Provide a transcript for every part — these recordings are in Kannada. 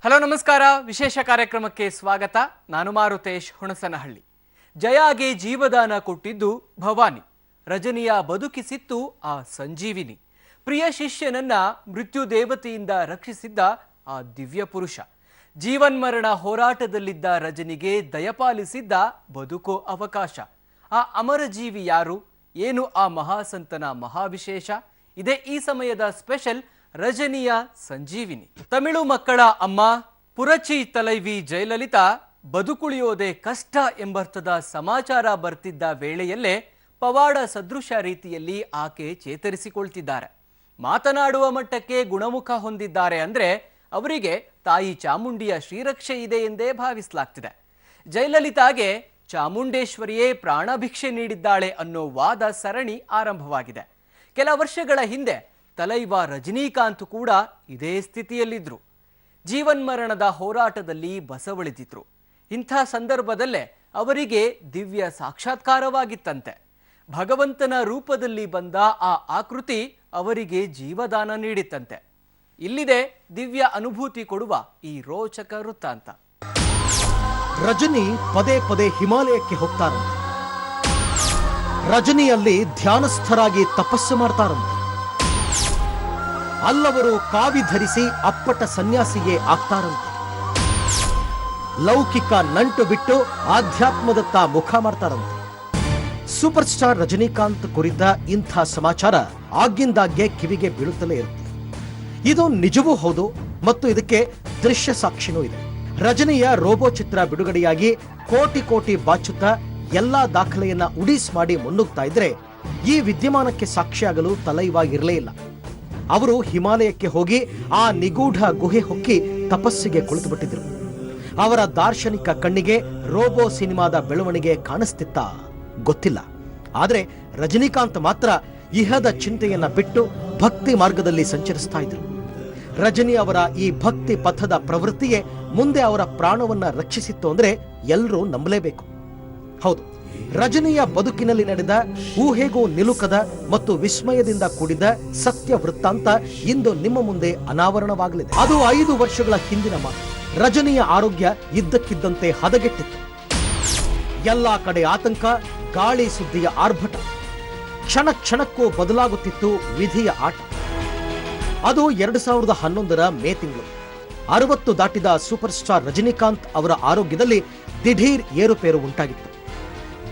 ಹಲೋ ನಮಸ್ಕಾರ, ವಿಶೇಷ ಕಾರ್ಯಕ್ರಮಕ್ಕೆ ಸ್ವಾಗತ. ನಾನು ಮಾರುತೇಶ್ ಹುಣಸನಹಳ್ಳಿ. ಜಯಾಗೆ ಜೀವದಾನ ಕೊಟ್ಟಿದ್ದು ಭವಾನಿ, ರಜನಿಯ ಬದುಕಿಸಿತ್ತು ಆ ಸಂಜೀವಿನಿ. ಪ್ರಿಯ ಶಿಷ್ಯನನ್ನ ಮೃತ್ಯು ದೇವತೆಯಿಂದ ರಕ್ಷಿಸಿದ್ದ ಆ ದಿವ್ಯ ಪುರುಷ. ಜೀವನ್ಮರಣ ಹೋರಾಟದಲ್ಲಿದ್ದ ರಜನಿಗೆ ದಯಪಾಲಿಸಿದ್ದ ಬದುಕೋ ಅವಕಾಶ. ಆ ಅಮರಜೀವಿ ಯಾರು? ಏನು ಆ ಮಹಾಸಂತನ ಮಹಾವಿಶೇಷ? ಇದೇ ಈ ಸಮಯದ ಸ್ಪೆಷಲ್ ರಜನಿಯ ಸಂಜೀವಿನಿ. ತಮಿಳು ಮಕ್ಕಳ ಅಮ್ಮ ಪುರಚಿ ತಲೈವಿ ಜಯಲಲಿತಾ ಬದುಕುಳಿಯೋದೇ ಕಷ್ಟ ಎಂಬರ್ಥದ ಸಮಾಚಾರ ಬರ್ತಿದ್ದ ವೇಳೆಯಲ್ಲೇ ಪವಾಡ ಸದೃಶ ರೀತಿಯಲ್ಲಿ ಆಕೆ ಚೇತರಿಸಿಕೊಳ್ತಿದ್ದಾರೆ. ಮಾತನಾಡುವ ಮಟ್ಟಕ್ಕೆ ಗುಣಮುಖ ಹೊಂದಿದ್ದಾರೆ ಅಂದ್ರೆ ಅವರಿಗೆ ತಾಯಿ ಚಾಮುಂಡಿಯ ಶ್ರೀರಕ್ಷೆ ಇದೆ ಎಂದೇ ಭಾವಿಸಲಾಗ್ತಿದೆ. ಜಯಲಲಿತಾಗೆ ಚಾಮುಂಡೇಶ್ವರಿಯೇ ಪ್ರಾಣಭಿಕ್ಷೆ ನೀಡಿದ್ದಾಳೆ ಅನ್ನೋ ವಾದ ಸರಣಿ ಆರಂಭವಾಗಿದೆ. ಕೆಲ ವರ್ಷಗಳ ಹಿಂದೆ ತಲೈವ ರಜನಿಕಾಂತ್ ಕೂಡ ಇದೇ ಸ್ಥಿತಿಯಲ್ಲಿದ್ರು. ಜೀವನ್ಮರಣದ ಹೋರಾಟದಲ್ಲಿ ಬಸವಳಿದಿದ್ರು. ಇಂಥ ಸಂದರ್ಭದಲ್ಲೇ ಅವರಿಗೆ ದಿವ್ಯ ಸಾಕ್ಷಾತ್ಕಾರವಾಗಿತ್ತಂತೆ. ಭಗವಂತನ ರೂಪದಲ್ಲಿ ಬಂದ ಆ ಆಕೃತಿ ಅವರಿಗೆ ಜೀವದಾನ ನೀಡಿತ್ತಂತೆ. ಇಲ್ಲಿದೆ ದಿವ್ಯ ಅನುಭೂತಿ ಕೊಡುವ ಈ ರೋಚಕ ವೃತ್ತಾಂತ. ರಜನಿ ಪದೇ ಪದೇ ಹಿಮಾಲಯಕ್ಕೆ ಹೋಗ್ತಾರಂತೆ. ರಜನಿಯಲ್ಲಿ ಧ್ಯಾನಸ್ಥರಾಗಿ ತಪಸ್ಸು ಮಾಡ್ತಾರಂತೆ. ಅಲ್ಲವರು ಕಾವಿ ಧರಿಸಿ ಅಪ್ಪಟ ಸನ್ಯಾಸಿಯೇ ಆಗ್ತಾರಂತೆ. ಲೌಕಿಕ ನಂಟು ಬಿಟ್ಟು ಆಧ್ಯಾತ್ಮದತ್ತ ಮುಖ ಮಾಡ್ತಾರಂತೆ. ಸೂಪರ್ ಸ್ಟಾರ್ ರಜನಿಕಾಂತ್ ಕುರಿತ ಇಂಥ ಸಮಾಚಾರ ಆಗಿಂದಾಗ್ಗೆ ಕಿವಿಗೆ ಬೀಳುತ್ತಲೇ ಇರುತ್ತೆ. ಇದು ನಿಜವೂ ಹೌದು ಮತ್ತು ಇದಕ್ಕೆ ದೃಶ್ಯ ಸಾಕ್ಷಿನೂ ಇದೆ. ರಜನಿಯ ರೋಬೋ ಚಿತ್ರ ಬಿಡುಗಡೆಯಾಗಿ ಕೋಟಿ ಕೋಟಿ ಬಾಚುತ್ತಾ ಎಲ್ಲಾ ದಾಖಲೆಯನ್ನ ಉಡೀಸ್ ಮಾಡಿ ಮುನ್ನುಗ್ತಾ ಇದ್ರೆ ಈ ವಿದ್ಯಮಾನಕ್ಕೆ ಸಾಕ್ಷಿಯಾಗಲು ತಲೈವಾಗಿರಲೇ ಇಲ್ಲ. ಅವರು ಹಿಮಾಲಯಕ್ಕೆ ಹೋಗಿ ಆ ನಿಗೂಢ ಗುಹೆ ಹೊಕ್ಕಿ ತಪಸ್ಸಿಗೆ ಕುಳಿತುಬಿಟ್ಟಿದ್ರು. ಅವರ ದಾರ್ಶನಿಕ ಕಣ್ಣಿಗೆ ರೋಬೋ ಸಿನಿಮಾದ ಬೆಳವಣಿಗೆ ಕಾಣಿಸ್ತಿತ್ತ ಗೊತ್ತಿಲ್ಲ. ಆದ್ರೆ ರಜನಿಕಾಂತ್ ಮಾತ್ರ ಇಹದ ಚಿಂತೆಯನ್ನ ಬಿಟ್ಟು ಭಕ್ತಿ ಮಾರ್ಗದಲ್ಲಿ ಸಂಚರಿಸ್ತಾ ಇದ್ರು. ರಜನಿ ಅವರ ಈ ಭಕ್ತಿ ಪಥದ ಪ್ರವೃತ್ತಿಯೇ ಮುಂದೆ ಅವರ ಪ್ರಾಣವನ್ನ ರಕ್ಷಿಸಿತ್ತು ಅಂದ್ರೆ ಎಲ್ಲರೂ ನಂಬಲೇಬೇಕು. ಹೌದು, ರಜನಿಯ ಬದುಕಿನಲ್ಲಿ ನಡೆದ ಊಹೆಗೂ ನಿಲುಕದ ಮತ್ತು ವಿಸ್ಮಯದಿಂದ ಕೂಡಿದ ಸತ್ಯ ವೃತ್ತಾಂತ ಇಂದು ನಿಮ್ಮ ಮುಂದೆ ಅನಾವರಣವಾಗಲಿದೆ. ಅದು 5 ವರ್ಷಗಳ ಹಿಂದಿನ ಮಾತು. ರಜನಿಯ ಆರೋಗ್ಯ ಇದ್ದಕ್ಕಿದ್ದಂತೆ ಹದಗೆಟ್ಟಿತ್ತು. ಎಲ್ಲಾ ಕಡೆ ಆತಂಕ, ಗಾಳಿ ಸುದ್ದಿಯ ಆರ್ಭಟ. ಕ್ಷಣ ಕ್ಷಣಕ್ಕೂ ಬದಲಾಗುತ್ತಿತ್ತು ವಿಧಿಯ ಆಟ. ಅದು 2011ರ ಮೇ ತಿಂಗಳು. 60 ದಾಟಿದ ಸೂಪರ್ ಸ್ಟಾರ್ ರಜನಿಕಾಂತ್ ಅವರ ಆರೋಗ್ಯದಲ್ಲಿ ದಿಢೀರ್ ಏರುಪೇರು ಉಂಟಾಗಿತ್ತು.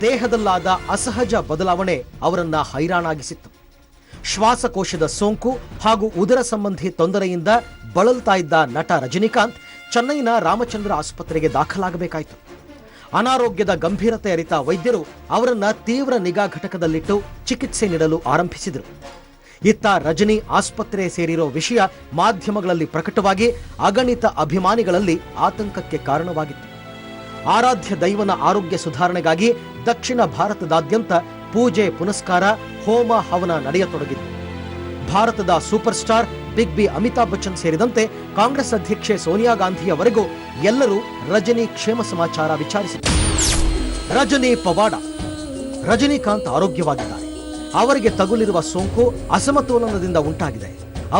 ದೇಹದಲ್ಲಾದ ಅಸಹಜ ಬದಲಾವಣೆ ಅವರನ್ನ ಹೈರಾಣಾಗಿಸಿತ್ತು. ಶ್ವಾಸಕೋಶದ ಸೋಂಕು ಹಾಗೂ ಉದರ ಸಂಬಂಧಿ ತೊಂದರೆಯಿಂದ ಬಳಲ್ತಾ ಇದ್ದ ನಟ ರಜನಿಕಾಂತ್ ಚೆನ್ನೈನ ರಾಮಚಂದ್ರ ಆಸ್ಪತ್ರೆಗೆ ದಾಖಲಾಗಬೇಕಾಯಿತು. ಅನಾರೋಗ್ಯದ ಗಂಭೀರತೆ ಅರಿತ ವೈದ್ಯರು ಅವರನ್ನ ತೀವ್ರ ನಿಗಾ ಘಟಕದಲ್ಲಿಟ್ಟು ಚಿಕಿತ್ಸೆ ನೀಡಲು ಆರಂಭಿಸಿದರು. ಇತ್ತ ರಜನಿ ಆಸ್ಪತ್ರೆ ಸೇರಿರೋ ವಿಷಯ ಮಾಧ್ಯಮಗಳಲ್ಲಿ ಪ್ರಕಟವಾಗಿ ಅಗಣಿತ ಅಭಿಮಾನಿಗಳಲ್ಲಿ ಆತಂಕಕ್ಕೆ ಕಾರಣವಾಗಿತ್ತು. ಆರಾಧ್ಯ ದೈವನ ಆರೋಗ್ಯ ಸುಧಾರಣೆಗಾಗಿ ದಕ್ಷಿಣ ಭಾರತದಾದ್ಯಂತ ಪೂಜೆ ಪುನಸ್ಕಾರ, ಹೋಮ ಹವನ ನಡೆಯತೊಡಗಿತ್ತು. ಭಾರತದ super star big B Amitabh Bachchan ಸೇರಿದಂತೆ ಕಾಂಗ್ರೆಸ್ ಅಧ್ಯಕ್ಷೆ ಸೋನಿಯಾ ಗಾಂಧಿಯವರೆಗೂ ಎಲ್ಲರೂ ರಜನಿ ಕ್ಷೇಮ ಸಮಾಚಾರ ವಿಚಾರಿಸಿದರು. ರಜನಿ ಪವಾಡ. ರಜನಿಕಾಂತ್ ಆರೋಗ್ಯವಾಗಿದ್ದಾರೆ. ಅವರಿಗೆ ತಗುಲಿರುವ ಸೋಂಕು ಅಸಮತೋಲನದಿಂದ ಉಂಟಾಗಿದೆ.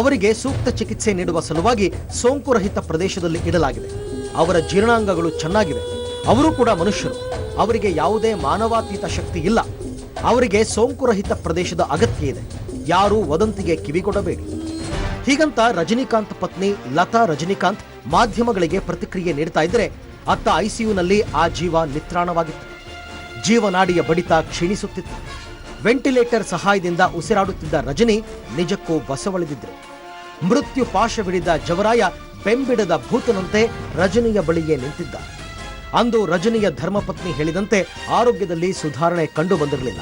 ಅವರಿಗೆ ಸೂಕ್ತ ಚಿಕಿತ್ಸೆ ನೀಡುವ ಸಲುವಾಗಿ ಸೋಂಕುರಹಿತ ಪ್ರದೇಶದಲ್ಲಿ ಇಡಲಾಗಿದೆ. ಅವರ ಜೀರ್ಣಾಂಗಗಳು ಚೆನ್ನಾಗಿವೆ. ಅವರು ಕೂಡ ಮನುಷ್ಯರು. ಅವರಿಗೆ ಯಾವುದೇ ಮಾನವಾತೀತ ಶಕ್ತಿ ಇಲ್ಲ. ಅವರಿಗೆ ಸೋಂಕುರಹಿತ ಪ್ರದೇಶದ ಅಗತ್ಯ ಇದೆ. ಯಾರೂ ವದಂತಿಗೆ ಕಿವಿಗೊಡಬೇಡಿ. ಹೀಗಂತ ರಜನಿಕಾಂತ್ ಪತ್ನಿ ಲತಾ ರಜನಿಕಾಂತ್ ಮಾಧ್ಯಮಗಳಿಗೆ ಪ್ರತಿಕ್ರಿಯೆ ನೀಡ್ತಾ ಇದ್ರೆ ಅತ್ತ ಐಸಿಯುನಲ್ಲಿ ಆ ಜೀವ ನಿತ್ರಾಣವಾಗಿತ್ತು. ಜೀವನಾಡಿಯ ಬಡಿತ ಕ್ಷೀಣಿಸುತ್ತಿತ್ತು. ವೆಂಟಿಲೇಟರ್ ಸಹಾಯದಿಂದ ಉಸಿರಾಡುತ್ತಿದ್ದ ರಜನಿ ನಿಜಕ್ಕೂ ಬಸವಳಿದಿದ್ರು. ಮೃತ್ಯು ಪಾಶವಿಡಿದ ಜವರಾಯ ಬೆಂಬಿಡದ ಭೂತನಂತೆ ರಜನಿಯ ಬಳಿಯೇ ನಿಂತಿದ್ದ. ಅಂದು ರಜನಿಯ ಧರ್ಮಪತ್ನಿ ಹೇಳಿದಂತೆ ಆರೋಗ್ಯದಲ್ಲಿ ಸುಧಾರಣೆ ಕಂಡು ಬಂದಿರಲಿಲ್ಲ.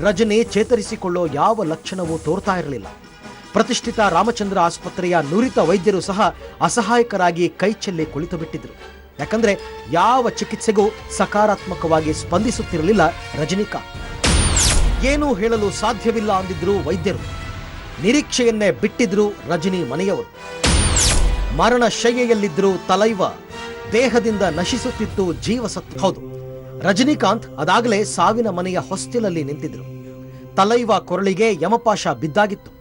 ರಜನಿ ಚೇತರಿಸಿಕೊಳ್ಳೋ ಯಾವ ಲಕ್ಷಣವೂ ತೋರ್ತಾ ಇರಲಿಲ್ಲ. ಪ್ರತಿಷ್ಠಿತ ರಾಮಚಂದ್ರ ಆಸ್ಪತ್ರೆಯ ನುರಿತ ವೈದ್ಯರು ಸಹ ಅಸಹಾಯಕರಾಗಿ ಕೈಚೆಲ್ಲಿ ಕುಳಿತು ಬಿಟ್ಟಿದ್ರು. ಯಾಕಂದ್ರೆ ಯಾವ ಚಿಕಿತ್ಸೆಗೂ ಸಕಾರಾತ್ಮಕವಾಗಿ ಸ್ಪಂದಿಸುತ್ತಿರಲಿಲ್ಲ ರಜನಿಕಾಂತ್. ಏನೂ ಹೇಳಲು ಸಾಧ್ಯವಿಲ್ಲ ಅಂದಿದ್ರು ವೈದ್ಯರು. ನಿರೀಕ್ಷೆಯನ್ನೇ ಬಿಟ್ಟಿದ್ರು ರಜನಿ ಮನೆಯವರು. ಮರಣ ಶಯ್ಯೆಯಲ್ಲಿದ್ರು ತಲೈವ. ದೇಹದಿಂದ ನಶಿಸುತ್ತಿತ್ತು ಜೀವಸತ್ವ. ಹೌದು, ರಜನಿಕಾಂತ್ ಅದಾಗಲೇ ಸಾವಿನ ಮನೆಯ ಹೊಸ್ತಿಲಲ್ಲಿ ನಿಂತಿದ್ರು. ತಲೈವ ಕೊರಳಿಗೆ ಯಮಪಾಶ ಬಿದ್ದಾಗಿತ್ತು.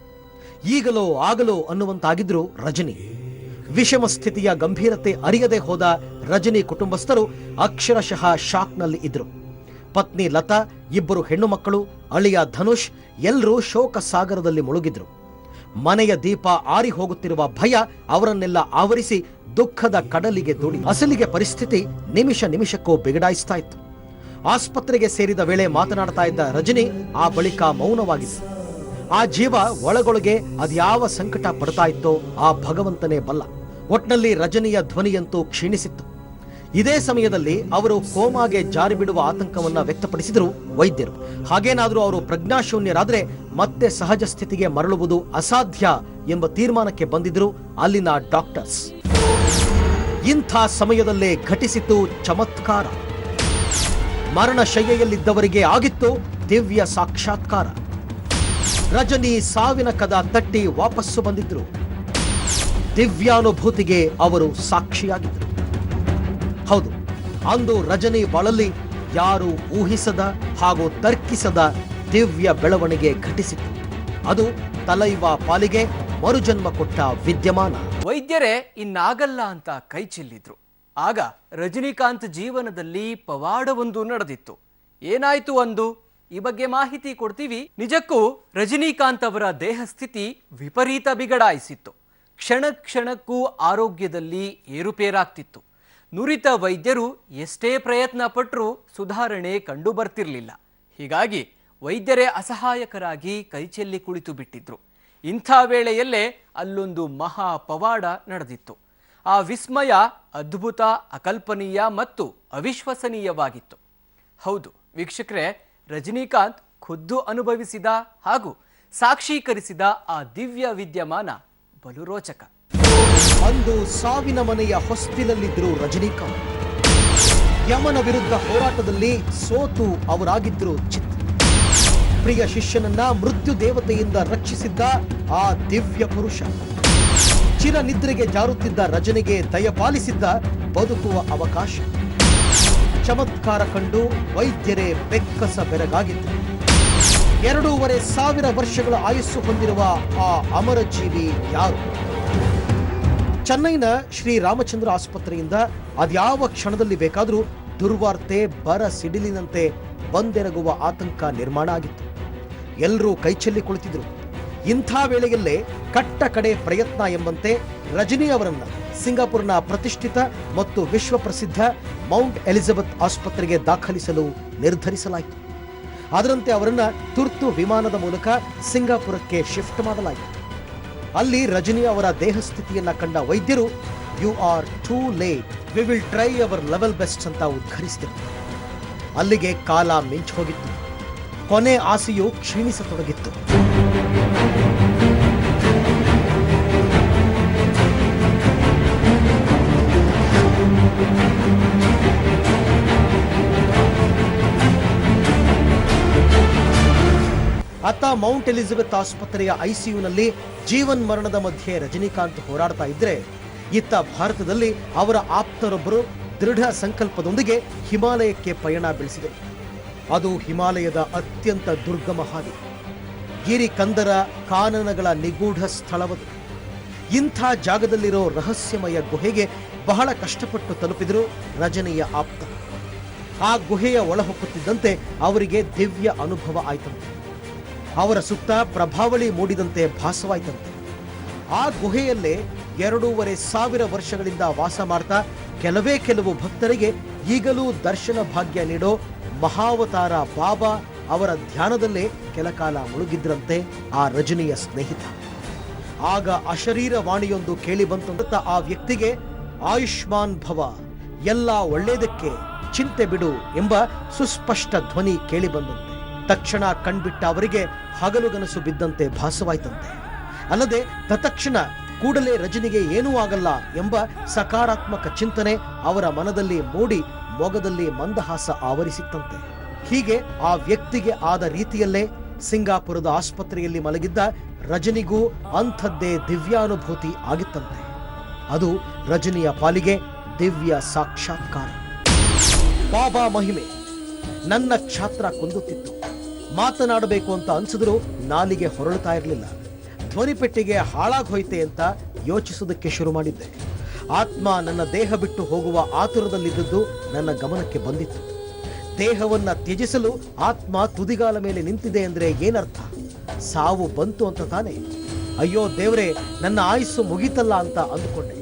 ಈಗಲೋ ಆಗಲೋ ಅನ್ನುವಂತಾಗಿದ್ರು ರಜನಿ. ವಿಷಮ ಸ್ಥಿತಿಯ ಗಂಭೀರತೆ ಅರಿಯದೆ ಹೋದ ರಜನಿ ಕುಟುಂಬಸ್ಥರು ಅಕ್ಷರಶಃ ಶಾಕ್ನಲ್ಲಿ ಇದ್ರು. ಪತ್ನಿ ಲತಾ, ಇಬ್ಬರು ಹೆಣ್ಣು ಮಕ್ಕಳು, ಅಳಿಯ ಧನುಷ್ ಎಲ್ಲರೂ ಶೋಕ ಸಾಗರದಲ್ಲಿ ಮುಳುಗಿದ್ರು. ಮನೆಯ ದೀಪ ಆರಿ ಹೋಗುತ್ತಿರುವ ಭಯ ಅವರನ್ನೆಲ್ಲ ಆವರಿಸಿ ದುಃಖದ ಕಡಲಿಗೆ ದೂಡಿ ಅಸಲಿಗೆ ಪರಿಸ್ಥಿತಿ ನಿಮಿಷ ನಿಮಿಷಕ್ಕೂ ಬಿಗಡಾಯಿಸ್ತಾ ಇತ್ತು. ಆಸ್ಪತ್ರೆಗೆ ಸೇರಿದ ವೇಳೆ ಮಾತನಾಡ್ತಾ ಇದ್ದ ರಜನಿ ಆ ಬಳಿಕ ಮೌನವಾಗಿತ್ತು. ಆ ಜೀವ ಒಳಗೊಳಗೆ ಅದ್ಯಾವ ಸಂಕಟ ಪಡ್ತಾ ಇತ್ತೋ ಆ ಭಗವಂತನೇ ಬಲ್ಲ. ಒಟ್ನಲ್ಲಿ ರಜನಿಯ ಧ್ವನಿಯಂತೂ ಕ್ಷೀಣಿಸಿತ್ತು. ಇದೇ ಸಮಯದಲ್ಲಿ ಅವರು ಕೋಮಾಗೆ ಜಾರಿ ಬಿಡುವ ಆತಂಕವನ್ನ ವ್ಯಕ್ತಪಡಿಸಿದರು ವೈದ್ಯರು. ಹಾಗೇನಾದರೂ ಅವರು ಪ್ರಜ್ಞಾಶೂನ್ಯರಾದರೆ ಮತ್ತೆ ಸಹಜ ಸ್ಥಿತಿಗೆ ಮರಳುವುದು ಅಸಾಧ್ಯ ಎಂಬ ತೀರ್ಮಾನಕ್ಕೆ ಬಂದಿದ್ರು ಅಲ್ಲಿನ ಡಾಕ್ಟರ್ಸ್. ಇಂಥ ಸಮಯದಲ್ಲೇ ಘಟಿಸಿತು ಚಮತ್ಕಾರ. ಮರಣಶಯ್ಯೆಯಲ್ಲಿದ್ದವರಿಗೆ ಆಗಿತ್ತು ದಿವ್ಯ ಸಾಕ್ಷಾತ್ಕಾರ. ರಜನಿ ಸಾವಿನ ಕದ ತಟ್ಟಿ ವಾಪಸ್ಸು ಬಂದಿದ್ರು. ದಿವ್ಯಾನುಭೂತಿಗೆ ಅವರು ಸಾಕ್ಷಿಯಾಗಿದ್ದರು. ಹೌದು, ಅಂದು ರಜನಿ ಬಾಳಲ್ಲಿ ಯಾರು ಊಹಿಸದ ಹಾಗೂ ತರ್ಕಿಸದ ದಿವ್ಯ ಬೆಳವಣಿಗೆ ಘಟಿಸಿತು. ಅದು ತಲೈವ ಪಾಲಿಗೆ ಮರುಜನ್ಮ ಕೊಟ್ಟ ವಿದ್ಯಮಾನ. ವೈದ್ಯರೇ ಇನ್ನಾಗಲ್ಲ ಅಂತ ಕೈ ಚೆಲ್ಲಿದ್ರು. ಆಗ ರಜನಿಕಾಂತ್ ಜೀವನದಲ್ಲಿ ಪವಾಡವೊಂದು ನಡೆದಿತ್ತು. ಏನಾಯ್ತು ಅಂದು ಈ ಬಗ್ಗೆ ಮಾಹಿತಿ ಕೊಡ್ತೀವಿ. ನಿಜಕ್ಕೂ ರಜನಿಕಾಂತ್ ಅವರ ದೇಹ ಸ್ಥಿತಿ ವಿಪರೀತ ಬಿಗಡಾಯಿಸಿತ್ತು. ಕ್ಷಣ ಕ್ಷಣಕ್ಕೂ ಆರೋಗ್ಯದಲ್ಲಿ ಏರುಪೇರಾಗ್ತಿತ್ತು. ನುರಿತ ವೈದ್ಯರು ಎಷ್ಟೇ ಪ್ರಯತ್ನ ಪಟ್ಟರೂ ಸುಧಾರಣೆ ಕಂಡು ಬರ್ತಿರ್ಲಿಲ್ಲ. ಹೀಗಾಗಿ ವೈದ್ಯರೇ ಅಸಹಾಯಕರಾಗಿ ಕೈಚೆಲ್ಲಿ ಕುಳಿತು ಬಿಟ್ಟಿದ್ರು. ಇಂಥ ವೇಳೆಯಲ್ಲೇ ಅಲ್ಲೊಂದು ಮಹಾ ಪವಾಡ ನಡೆದಿತ್ತು. ಆ ವಿಸ್ಮಯ ಅದ್ಭುತ, ಅಕಲ್ಪನೀಯ ಮತ್ತು ಅವಿಶ್ವಸನೀಯವಾಗಿತ್ತು. ಹೌದು ವೀಕ್ಷಕರೇ, ರಜನಿಕಾಂತ್ ಖುದ್ದು ಅನುಭವಿಸಿದ ಹಾಗೂ ಸಾಕ್ಷೀಕರಿಸಿದ ಆ ದಿವ್ಯ ವಿದ್ಯಮಾನ ಬಲು ರೋಚಕ. ಅಂದು ಸಾವಿನ ಮನೆಯ ಹೊಸ್ತಿಲಲ್ಲಿದ್ದರು ರಜನಿಕಾಂತ್. ಯಮನ ವಿರುದ್ಧ ಹೋರಾಟದಲ್ಲಿ ಸೋತು ಅವರಾಗಿದ್ದರು ಚಿತ್ತ. ಪ್ರಿಯ ಶಿಷ್ಯನನ್ನ ಮೃತ್ಯು ದೇವತೆಯಿಂದ ರಕ್ಷಿಸಿದ್ದ ಆ ದಿವ್ಯ ಪುರುಷ. ಚಿರನಿದ್ರೆಗೆ ಜಾರುತ್ತಿದ್ದ ರಜನಿಗೆ ದಯಪಾಲಿಸಿದ್ದ ಬದುಕುವ ಅವಕಾಶ. ಚಮತ್ಕಾರ ಕಂಡು ವೈದ್ಯರೇ ಬೆಕ್ಕಸ ಬೆರಗಾಗಿದ್ದರು. 2,500 ವರ್ಷಗಳ ಆಯುಸ್ಸು ಹೊಂದಿರುವ ಆ ಅಮರಜೀವಿ ಯಾರು? ಚೆನ್ನೈನ ಶ್ರೀ ರಾಮಚಂದ್ರ ಆಸ್ಪತ್ರೆಯಿಂದ ಅದ್ಯಾವ ಕ್ಷಣದಲ್ಲಿ ಬೇಕಾದರೂ ದುರ್ವಾರ್ತೆ ಬರ ಸಿಡಿಲಿನಂತೆ ಬಂದೆರಗುವ ಆತಂಕ ನಿರ್ಮಾಣ ಆಗಿತ್ತು. ಎಲ್ಲರೂ ಕೈಚೆಲ್ಲಿ ಕುಳಿತಿದ್ರು. ಇಂಥ ವೇಳೆಯಲ್ಲೇ ಕಟ್ಟ ಕಡೆ ಪ್ರಯತ್ನ ಎಂಬಂತೆ ರಜನಿ ಅವರನ್ನ ಸಿಂಗಾಪುರ್ನ ಪ್ರತಿಷ್ಠಿತ ಮತ್ತು ವಿಶ್ವ ಪ್ರಸಿದ್ಧ ಮೌಂಟ್ ಎಲಿಜಬೆತ್ ಆಸ್ಪತ್ರೆಗೆ ದಾಖಲಿಸಲು ನಿರ್ಧರಿಸಲಾಯಿತು. ಅದರಂತೆ ಅವರನ್ನ ತುರ್ತು ವಿಮಾನದ ಮೂಲಕ ಸಿಂಗಾಪುರಕ್ಕೆ ಶಿಫ್ಟ್ ಮಾಡಲಾಯಿತು. ಅಲ್ಲಿ ರಜನಿ ಅವರ ದೇಹ ಸ್ಥಿತಿಯನ್ನ ಕಂಡ ವೈದ್ಯರು you are too late, we will try our level best ಅಂತ ಉದ್ಘರಿಸಿದರು. ಅಲ್ಲಿಗೆ ಕಾಲ ಮಿಂಚು ಹೋಗಿತ್ತು. ಕೊನೆ ಆಸೆಯು ಕ್ಷೀಣಿಸತೊಡಗಿತ್ತು. ಅತ್ತ ಮೌಂಟ್ ಎಲಿಜಬೆತ್ ಆಸ್ಪತ್ರೆಯ ಐಸಿಯುನಲ್ಲಿ ಜೀವನ್ ಮರಣದ ಮಧ್ಯೆ ರಜನಿಕಾಂತ್ ಹೋರಾಡ್ತಾ ಇದ್ರೆ, ಇತ್ತ ಭಾರತದಲ್ಲಿ ಅವರ ಆಪ್ತರೊಬ್ಬರು ದೃಢ ಸಂಕಲ್ಪದೊಂದಿಗೆ ಹಿಮಾಲಯಕ್ಕೆ ಪಯಣ ಬೆಳೆಸಿದರು. ಅದು ಹಿಮಾಲಯದ ಅತ್ಯಂತ ದುರ್ಗಮ ಹಾದಿ, ಗಿರಿ ಕಂದರ ಕಾನನಗಳ ನಿಗೂಢ ಸ್ಥಳವದು. ಇಂಥ ಜಾಗದಲ್ಲಿರೋ ರಹಸ್ಯಮಯ ಗುಹೆಗೆ ಬಹಳ ಕಷ್ಟಪಟ್ಟು ತಲುಪಿದರು ರಜನಿಯ ಆಪ್ತ. ಆ ಗುಹೆಯ ಒಳಹೊಕ್ಕುತ್ತಿದ್ದಂತೆ ಅವರಿಗೆ ದಿವ್ಯ ಅನುಭವ ಆಯ್ತಂತೆ. ಅವರ ಸುತ್ತ ಪ್ರಭಾವಳಿ ಮೂಡಿದಂತೆ ಭಾಸವಾಯ್ತಂತೆ. ಆ ಗುಹೆಯಲ್ಲೇ 2,500 ವರ್ಷಗಳಿಂದ ವಾಸ ಮಾಡ್ತಾ ಕೆಲವು ಭಕ್ತರಿಗೆ ಈಗಲೂ ದರ್ಶನ ಭಾಗ್ಯ ನೀಡೋ ಮಹಾವತಾರ ಬಾಬಾ ಅವರ ಧ್ಯಾನದಲ್ಲೇ ಕೆಲಕಾಲ ಮುಳುಗಿದ್ರಂತೆ ಆ ರಜನಿಯ ಸ್ನೇಹಿತ. ಆಗ ಅಶರೀರ ವಾಣಿಯೊಂದು ಕೇಳಿ ಬಂತ ಆ ವ್ಯಕ್ತಿಗೆ, ಆಯುಷ್ಮಾನ್ ಭವ, ಎಲ್ಲ ಒಳ್ಳೆಯದಕ್ಕೆ, ಚಿಂತೆ ಬಿಡು ಎಂಬ ಸುಸ್ಪಷ್ಟ ಧ್ವನಿ ಕೇಳಿ ಬಂದಂತೆ. ತಕ್ಷಣ ಕಣ್ಬಿಟ್ಟ ಅವರಿಗೆ ಹಗಲುಗನಸು ಬಿದ್ದಂತೆ ಭಾಸವಾಯ್ತಂತೆ. ಅಲ್ಲದೆ ತತ್ಕ್ಷಣ ಕೂಡಲೇ ರಜನಿಗೆ ಏನೂ ಆಗಲ್ಲ ಎಂಬ ಸಕಾರಾತ್ಮಕ ಚಿಂತನೆ ಅವರ ಮನದಲ್ಲಿ ಮೂಡಿ ಮೊಗದಲ್ಲಿ ಮಂದಹಾಸ ಆವರಿಸಿತ್ತಂತೆ. ಹೀಗೆ ಆ ವ್ಯಕ್ತಿಗೆ ಆದ ರೀತಿಯಲ್ಲೇ ಸಿಂಗಾಪುರದ ಆಸ್ಪತ್ರೆಯಲ್ಲಿ ಮಲಗಿದ್ದ ರಜನಿಗೂ ಅಂಥದ್ದೇ ದಿವ್ಯಾನುಭೂತಿ ಆಗಿತ್ತಂತೆ. ಅದು ರಜನಿಯ ಪಾಲಿಗೆ ದಿವ್ಯ ಸಾಕ್ಷಾತ್ಕಾರ. ಬಾಬಾ ಮಹಿಮೆ ನನ್ನ ಕ್ಷಾತ್ರ ಕುಂದುತ್ತಿತ್ತು. ಮಾತನಾಡಬೇಕು ಅಂತ ಅನ್ಸಿದ್ರು ನಾಲಿಗೆ ಹೊರಳುತ್ತಾ ಇರಲಿಲ್ಲ. ಧ್ವನಿಪೆಟ್ಟಿಗೆ ಹಾಳಾಗೋಯ್ತೆ ಅಂತ ಯೋಚಿಸುವುದಕ್ಕೆ ಶುರು ಮಾಡಿದ್ದೆ. ಆತ್ಮ ನನ್ನ ದೇಹ ಬಿಟ್ಟು ಹೋಗುವ ಆತುರದಲ್ಲಿದ್ದದ್ದು ನನ್ನ ಗಮನಕ್ಕೆ ಬಂದಿತ್ತು. ದೇಹವನ್ನ ತ್ಯಜಿಸಲು ಆತ್ಮ ತುದಿಗಾಲ ಮೇಲೆ ನಿಂತಿದೆ ಅಂದ್ರೆ ಏನರ್ಥ? ಸಾವು ಬಂತು ಅಂತ ತಾನೆ. ಅಯ್ಯೋ ದೇವರೇ, ನನ್ನ ಆಯುಸ್ಸು ಮುಗಿತಲ್ಲ ಅಂತ ಅಂದುಕೊಂಡೆ.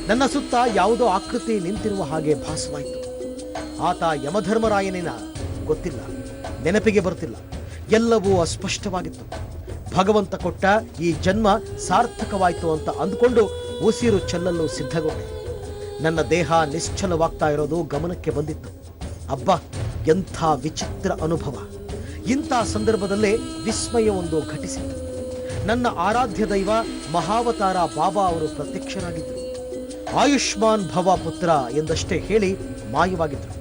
ನನ್ನ ಸುತ್ತ ಯಾವುದೋ ಆಕೃತಿ ನಿಂತಿರುವ ಹಾಗೆ ಭಾಸವಾಯಿತು. ಆತ ಯಮಧರ್ಮರಾಯನೇನ ಗೊತ್ತಿಲ್ಲ, ನೆನಪಿಗೆ ಬರ್ತಿಲ್ಲ. ಎಲ್ಲವೂ ಅಸ್ಪಷ್ಟವಾಗಿತ್ತು. ಭಗವಂತ ಕೊಟ್ಟ ಈ ಜನ್ಮ ಸಾರ್ಥಕವಾಯಿತು ಅಂತ ಅಂದುಕೊಂಡು ಉಸಿರು ಚೆಲ್ಲಲು ಸಿದ್ಧಗೊಂಡೆ. ನನ್ನ ದೇಹ ನಿಶ್ಚಲವಾಗ್ತಾ ಇರೋದು ಗಮನಕ್ಕೆ ಬಂದಿತ್ತು. ಅಬ್ಬಾ, ಎಂಥ ವಿಚಿತ್ರ ಅನುಭವ! ಇಂಥ ಸಂದರ್ಭದಲ್ಲೇ ವಿಸ್ಮಯವೊಂದು ಘಟಿಸಿತು. ನನ್ನ ಆರಾಧ್ಯ ದೈವ ಮಹಾವತಾರ ಬಾಬಾ ಅವರು ಪ್ರತ್ಯಕ್ಷರಾಗಿದ್ದರು. ಆಯುಷ್ಮಾನ್ ಭವ ಪುತ್ರ ಎಂದಷ್ಟೇ ಹೇಳಿ ಮಾಯವಾಗಿದ್ದರು.